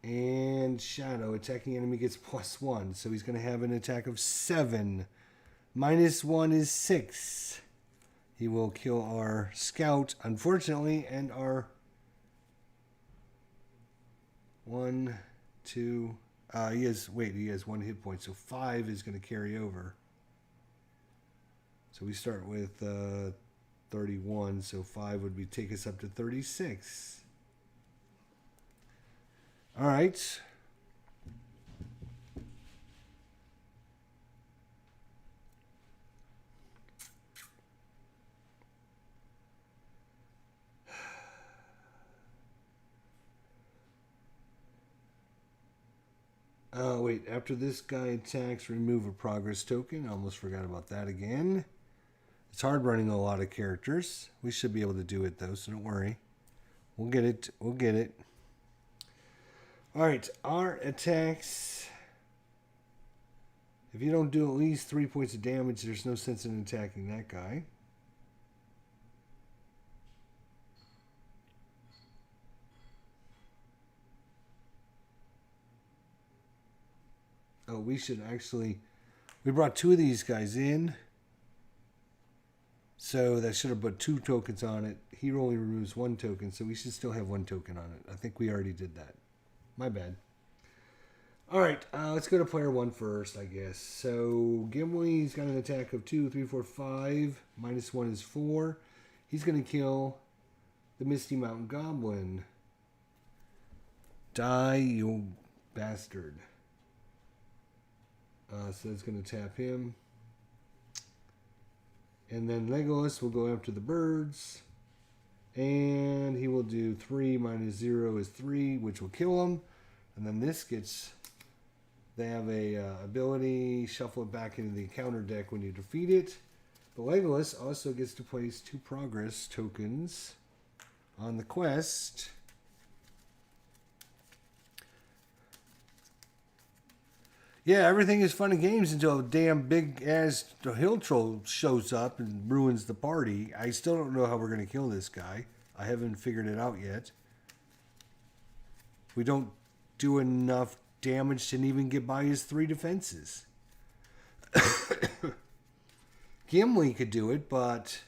And shadow. Attacking enemy gets +1. So he's going to have an attack of 7. -1 is 6. He will kill our scout, unfortunately, and our 1, 2. He has 1 hit point, so 5 is going to carry over. So we start with 31, so 5 would take us up to 36. All right. Wait, after this guy attacks, remove a progress token. I almost forgot about that again. It's hard running a lot of characters. We should be able to do it, though, so don't worry. We'll get it. We'll get it. All right, our attacks. If you don't do at least 3 points of damage, there's no sense in attacking that guy. Oh, we should actually... We brought 2 of these guys in. So that should have put 2 tokens on it. He only removes 1 token, so we should still have 1 token on it. I think we already did that. My bad. Alright, let's go to player 1 first, I guess. So, Gimli's got an attack of 2, 3, 4, 5. -1 is 4. He's going to kill the Misty Mountain Goblin. Die, you bastard. So that's going to tap him. And then Legolas will go after the birds. And he will do 3 minus 0 is 3, which will kill him. And then this gets... They have a ability, shuffle it back into the encounter deck when you defeat it. But Legolas also gets to place 2 progress tokens on the quest. Yeah, everything is fun and games until a damn big-ass hill troll shows up and ruins the party. I still don't know how we're going to kill this guy. I haven't figured it out yet. We don't do enough damage to even get by his 3 defenses. Gimli could do it, but...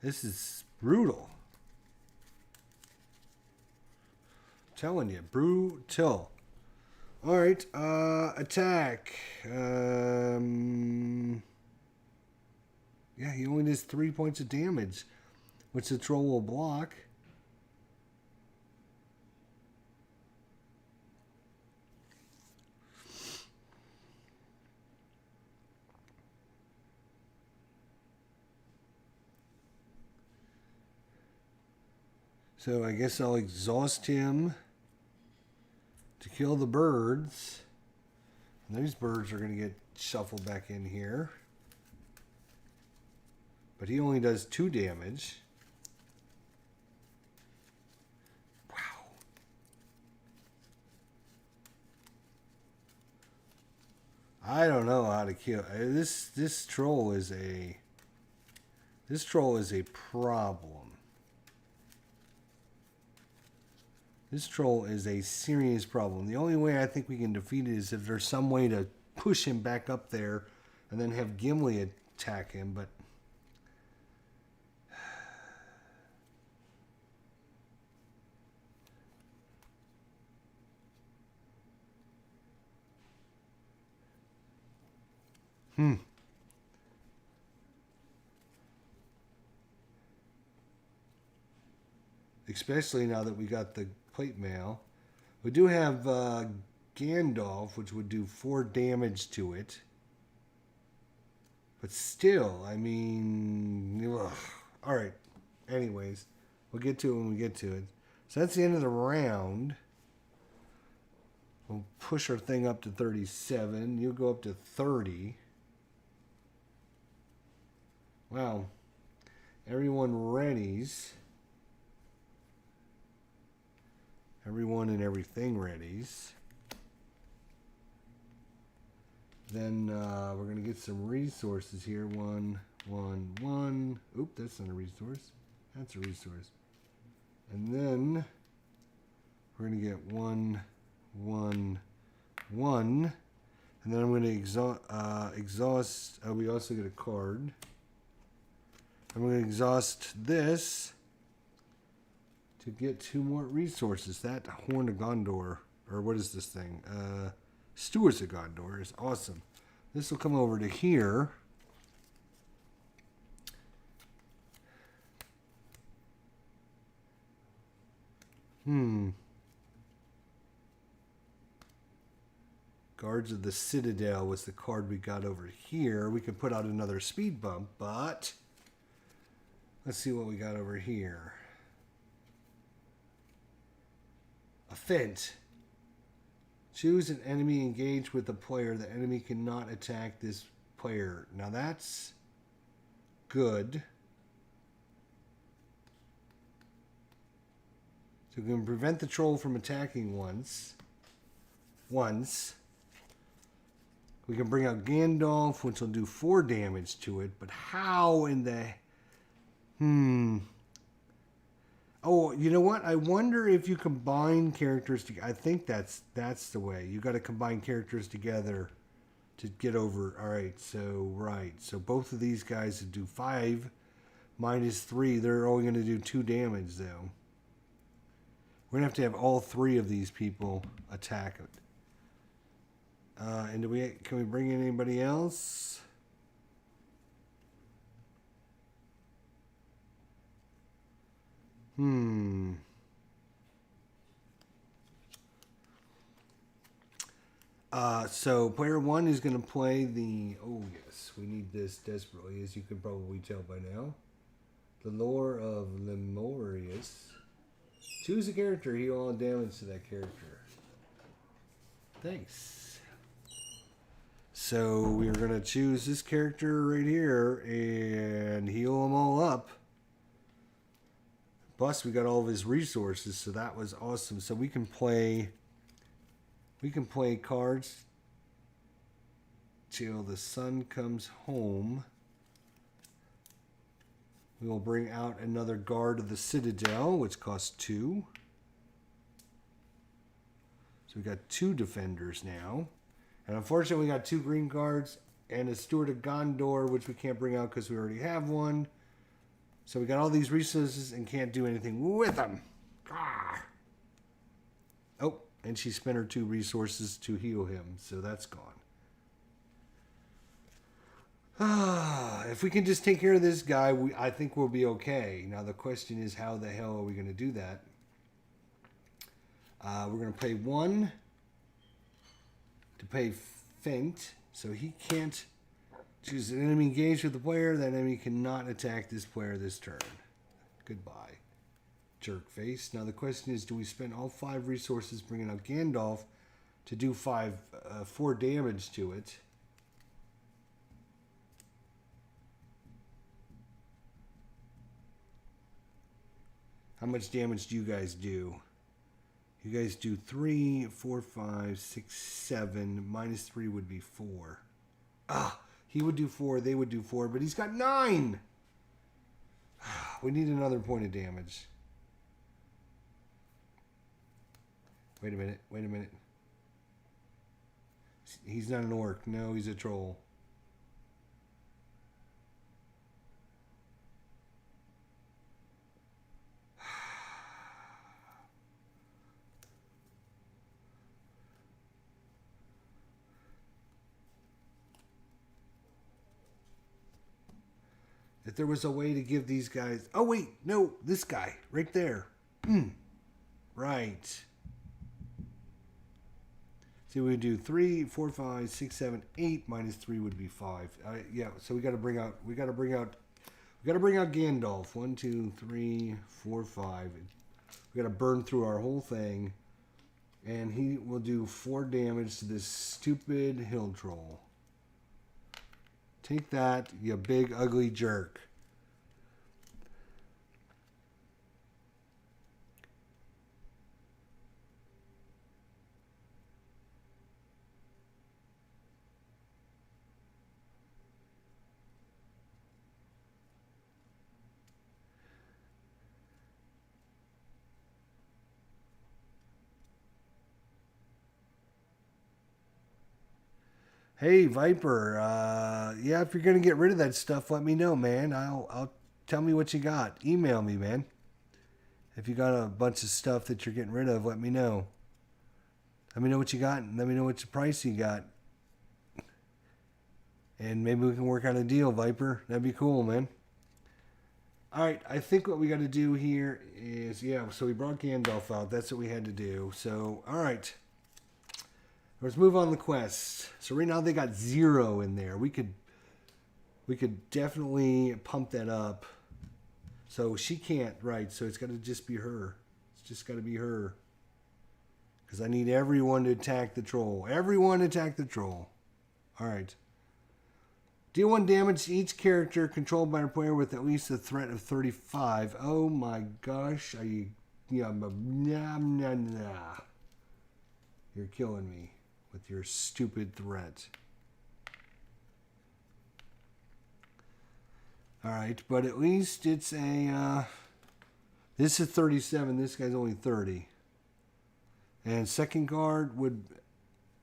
This is brutal. Telling you, brutal. All right, attack. Yeah, he only does 3 points of damage, which the troll will block. So I guess I'll exhaust him to kill the birds. And these birds are going to get shuffled back in here. But he only does 2 damage. Wow. I don't know how to kill this troll is a problem. This troll is a serious problem. The only way I think we can defeat it is if there's some way to push him back up there and then have Gimli attack him, but... Especially now that we got the plate mail. We do have Gandalf, which would do 4 damage to it. But still, I mean... Ugh. Alright. Anyways, we'll get to it when we get to it. So that's the end of the round. We'll push our thing up to 37. You'll go up to 30. Wow. Everyone readies. Everyone and everything readies. Then we're going to get some resources here. 1, 1, 1. Oop, that's not a resource. That's a resource. And then we're going to get 1, 1, 1. And then I'm going to exhaust. Oh, we also get a card. I'm going to exhaust this to get 2 more resources. That Horn of Gondor, or what is this thing? Stewards of Gondor is awesome. This will come over to here. Guards of the Citadel was the card we got over here. We could put out another speed bump, but let's see what we got over here. A Fent. Choose an enemy engaged with a player. The enemy cannot attack this player. Now that's good. So we can prevent the troll from attacking once. We can bring out Gandalf, which will do 4 damage to it. But how in the... Oh, you know what? I wonder if you combine characters together. I think that's the way. You got to combine characters together to get over. All right, so both of these guys would do 5 minus 3. They're only going to do 2 damage, though. We're going to have all 3 of these people attack it. And can we bring in anybody else? So player 1 is going to play the... Oh, yes. We need this desperately, as you can probably tell by now. The Lore of Lemurius. Choose a character. Heal all damage to that character. Thanks. So we're going to choose this character right here and heal them all up. Plus, we got all of his resources, so that was awesome. So we can play cards till the sun comes home. We will bring out another Guard of the Citadel, which costs 2. So we got 2 defenders now. And unfortunately, we got 2 green cards and a Steward of Gondor, which we can't bring out because we already have one. So we got all these resources and can't do anything with them. Ah. Oh, and she spent her 2 resources to heal him, so that's gone. If we can just take care of this guy, I think we'll be okay. Now the question is, how the hell are we going to do that? We're going to pay 1 to pay Feint, so he can't choose an enemy engaged with the player. That enemy cannot attack this player this turn. Goodbye, jerk face. Now the question is, do we spend all 5 resources bringing out Gandalf to do 4 damage to it? How much damage do you guys do? You guys do 3, 4, 5, 6, 7. Minus 3 would be 4. He would do 4. They would do 4. But he's got 9. We need another point of damage. Wait a minute. He's not an orc. No, he's a troll. If there was a way to give these guys... Oh, wait. No, this guy. Right there. Right. So we do 3, 4, 5, 6, 7, 8. Minus 3 would be 5. Yeah, so we got to bring out Gandalf. 1, 2, 3, 4, 5. We got to burn through our whole thing. And he will do 4 damage to this stupid hill troll. Take that, you big ugly jerk. Hey, Viper. Yeah, if you're gonna get rid of that stuff, let me know, man. I'll tell me what you got. Email me, man. If you got a bunch of stuff that you're getting rid of, let me know. Let me know what you got, and let me know what price you got. And maybe we can work out a deal, Viper. That'd be cool, man. All right, I think what we got to do here is, yeah, so we brought Gandalf out. That's what we had to do. So, all right. Let's move on the quest. So right now they got 0 in there. We could definitely pump that up. So she can't, right? So it's got to just be her. It's just got to be her. Because I need everyone to attack the troll. Everyone attack the troll. All right. Deal 1 damage to each character controlled by a player with at least a threat of 35. Oh my gosh. Are you... Yeah, nah. You're killing me with your stupid threat. Alright, but at least it's a... this is 37. This guy's only 30. And second guard would...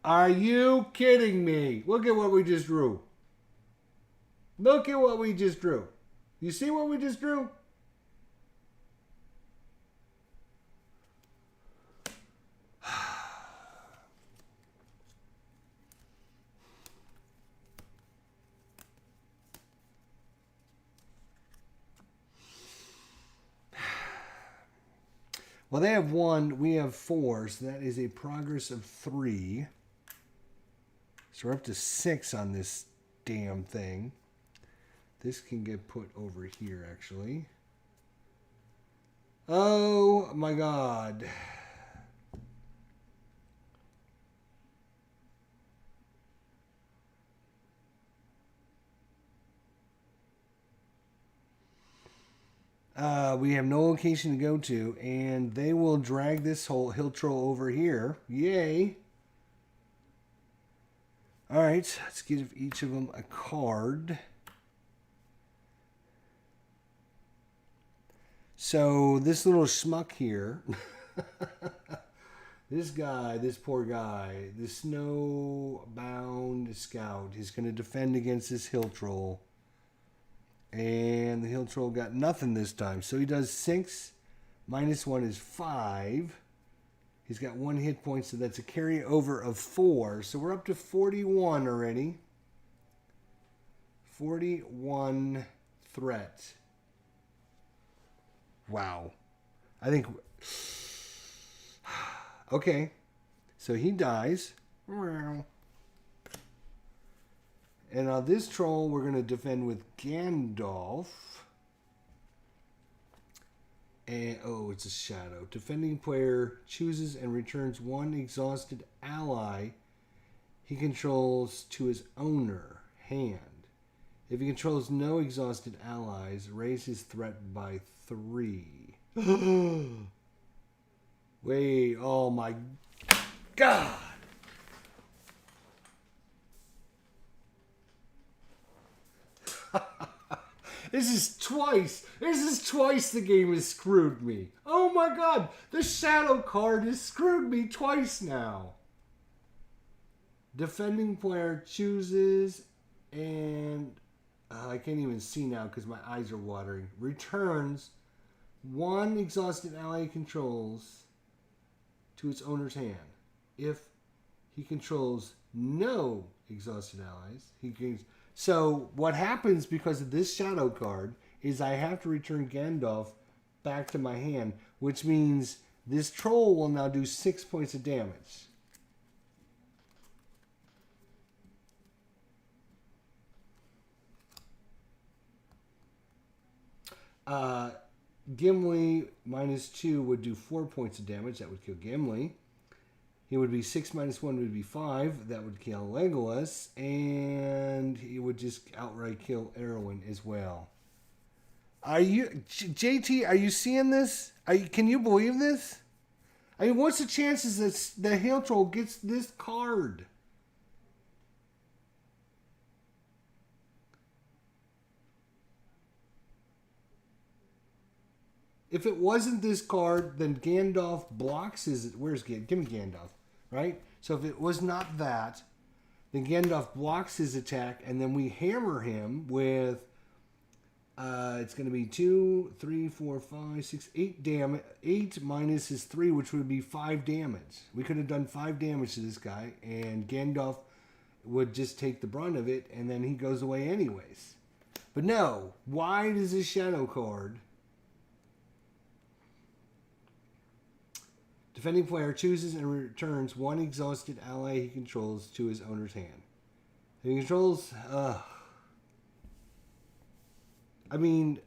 Are you kidding me? Look at what we just drew. Look at what we just drew. You see what we just drew? Well, they have 1. We have 4. So that is a progress of 3. So we're up to 6 on this damn thing. This can get put over here, actually. Oh, my God. We have no location to go to, and they will drag this whole hill troll over here. Yay. All right, let's give each of them a card. So this little schmuck here, this guy, this poor guy, the snowbound scout, he's going to defend against this hill troll. And the hill troll got nothing this time. So he does 6 minus 1 is 5. He's got 1 hit point, so that's a carryover of 4. So we're up to 41 already. 41 threat. Wow. I think... Okay. So he dies. And now this troll we're going to defend with Gandalf. And, oh, it's a shadow. Defending player chooses and returns 1 exhausted ally he controls to his owner hand. If he controls no exhausted allies, raise his threat by 3. Wait, oh my God. This is twice the game has screwed me. Oh my God, the shadow card has screwed me twice now. Defending player chooses and I can't even see now because my eyes are watering. Returns 1 exhausted ally controls to its owner's hand. If he controls no exhausted allies, he gains... So what happens because of this shadow card is I have to return Gandalf back to my hand, which means this troll will now do 6 points of damage. Gimli minus 2 would do 4 points of damage. That would kill Gimli. He would be 6 minus 1 would be 5. That would kill Legolas. And he would just outright kill Arwen as well. Are you... JT, are you seeing this? Can you believe this? I mean, what's the chances that the Hail Troll gets this card? If it wasn't this card, then Gandalf blocks his... Where's Gandalf? Give me Gandalf. Right? So if it was not that, Then Gandalf blocks his attack, and then we hammer him with. It's going to be 2, 3, 4, 5, 6, 8 damage. 8 minus his 3, which would be 5 damage. We could have done 5 damage to this guy, and Gandalf would just take the brunt of it, and then he goes away anyways. But no, why does this shadow card? Defending player chooses and returns one exhausted ally he controls to his owner's hand. He controls... I mean,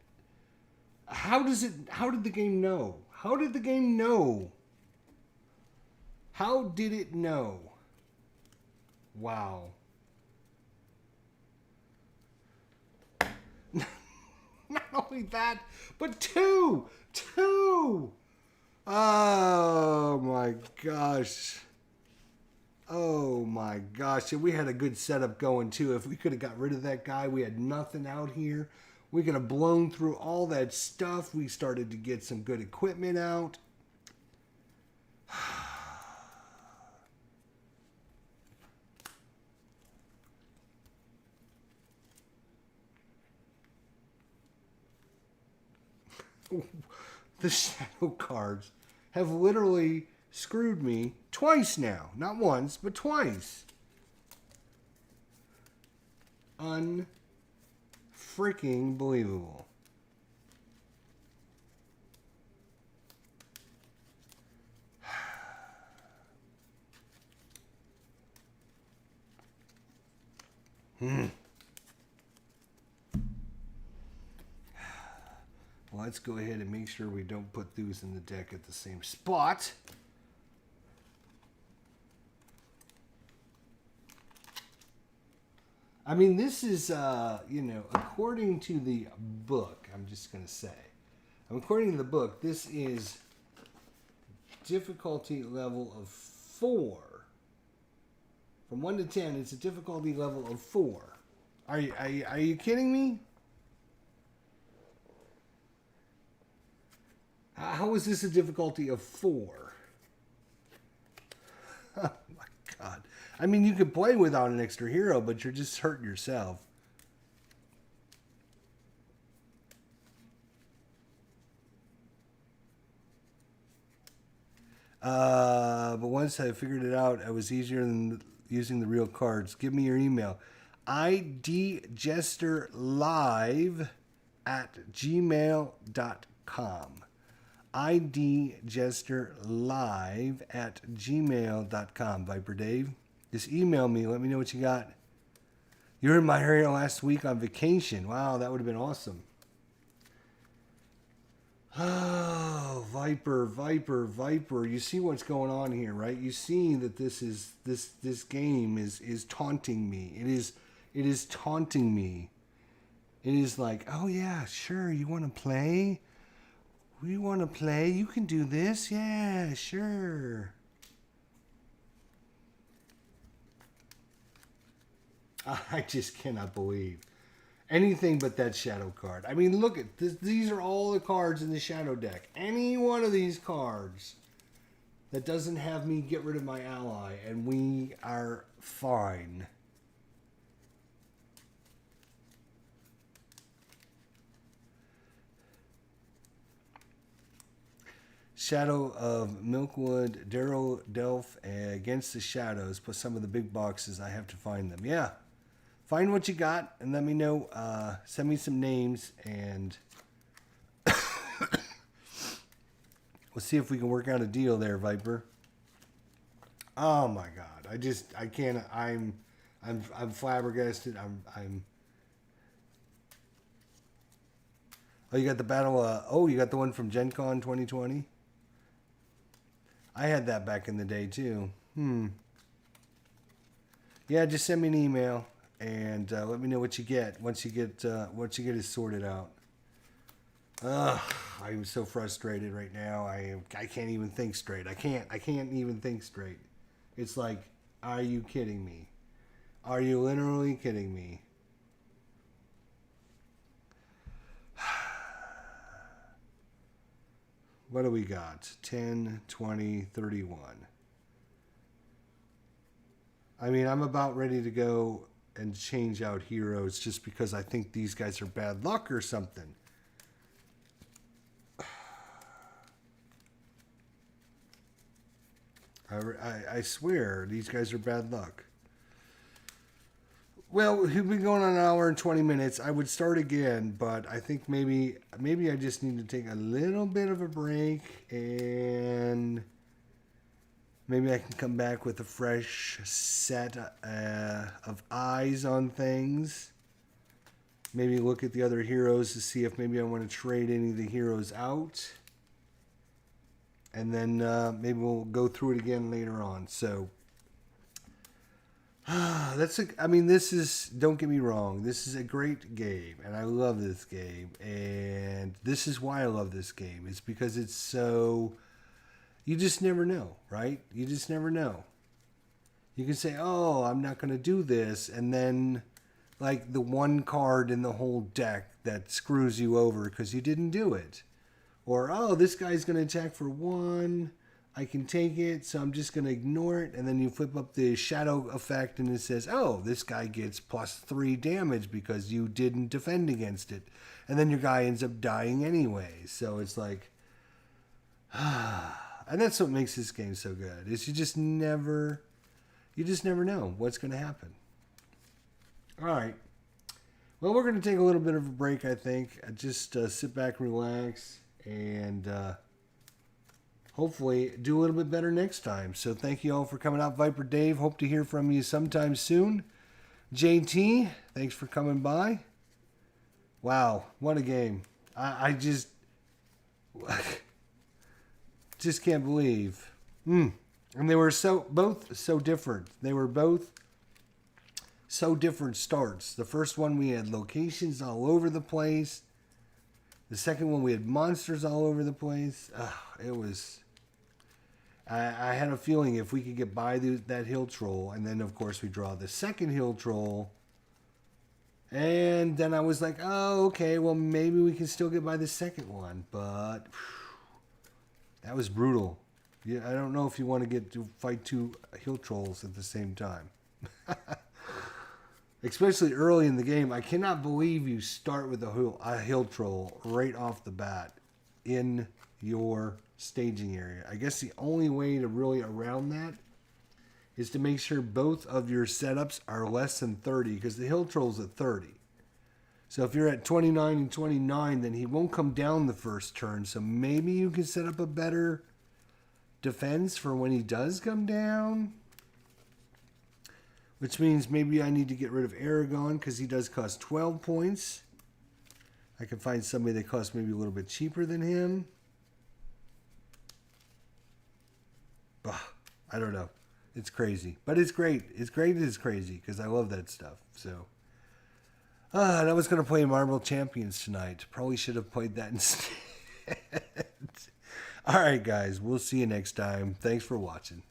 how did the game know? How did the game know? How did it know? Wow. Not only that, but two! Oh my gosh. Oh my gosh. And we had a good setup going too. If we could have got rid of that guy, we had nothing out here. We could have blown through all that stuff. We started to get some good equipment out. The shadow cards have literally screwed me twice now. Not once, but twice. Unfreaking believable. Well, let's go ahead and make sure we don't put those in the deck at the same spot. I mean, this is, according to the book, I'm just going to say. According to the book, this is difficulty level of 4. From 1 to 10, it's a difficulty level of 4. Are you kidding me? How is this a difficulty of 4? Oh my God. I mean, you could play without an extra hero, but you're just hurting yourself. But once I figured it out, it was easier than using the real cards. Give me your email. idjesterlive@gmail.com. idjesterlive@gmail.com. Viper Dave. Just email me. Let me know what you got. You were in my area last week on vacation. Wow, that would have been awesome. Oh, Viper. You see what's going on here, right? You see that this game is taunting me. It is taunting me. It is like, oh yeah, sure, you want to play? We want to play? You can do this? Yeah, sure. I just cannot believe anything but that shadow card. I mean, look at this. These are all the cards in the shadow deck. Any one of these cards that doesn't have me get rid of my ally, and we are fine. Shadow of Milkwood, Darrow Delph against the shadows, plus some of the big boxes. I have to find them. Yeah. Find what you got and let me know. Send me some names and we'll see if we can work out a deal there, Viper. Oh my God. I can't. I'm flabbergasted. Oh, you got the battle. You got the one from Gen Con 2020? I had that back in the day too. Yeah, just send me an email and let me know what you get once you get is sorted out. I'm so frustrated right now. I can't even think straight. I can't even think straight. It's like, are you kidding me? Are you literally kidding me? What do we got? 10, 20, 31. I mean, I'm about ready to go and change out heroes just because I think these guys are bad luck or something. I swear, these guys are bad luck. Well, we've been going on an hour and 20 minutes. I would start again, but I think maybe I just need to take a little bit of a break, and maybe I can come back with a fresh set of eyes on things. Maybe look at the other heroes to see if maybe I want to trade any of the heroes out. And then maybe we'll go through it again later on. So this is, don't get me wrong, this is a great game, and I love this game, and this is why I love this game. It's because it's so, you just never know, right? You just never know. You can say, oh, I'm not going to do this, and then, like, the one card in the whole deck that screws you over because you didn't do it. Or, oh, this guy's going to attack for 1, I can take it, so I'm just going to ignore it. And then you flip up the shadow effect and it says, oh, this guy gets +3 damage because you didn't defend against it. And then your guy ends up dying anyway. So it's like, and that's what makes this game so good, is you just never know what's going to happen. All right. Well, we're going to take a little bit of a break, I think. Just sit back, relax, and hopefully do a little bit better next time. So thank you all for coming out. Viper Dave, hope to hear from you sometime soon. JT, thanks for coming by. Wow, what a game. I just can't believe. And they were both so different. They were both so different starts. The first one we had locations all over the place. The second one we had monsters all over the place. It was... I had a feeling if we could get by that hill troll, and then of course we draw the second hill troll, and then I was like, oh, okay, well maybe we can still get by the second one, but that was brutal. Yeah, I don't know if you want to get to fight 2 hill trolls at the same time. Especially early in the game. I cannot believe you start with a hill troll right off the bat in your staging area. I guess the only way to really around that is to make sure both of your setups are less than 30, because the hill troll's at 30. So if you're at 29 and 29, then he won't come down the first turn. So maybe you can set up a better defense for when he does come down. Which means maybe I need to get rid of Aragon because he does cost 12 points. I can find somebody that costs maybe a little bit cheaper than him. I don't know. It's crazy. But it's great. It's great and it's crazy because I love that stuff. So, and I was going to play Marble Champions tonight. Probably should have played that instead. All right, guys. We'll see you next time. Thanks for watching.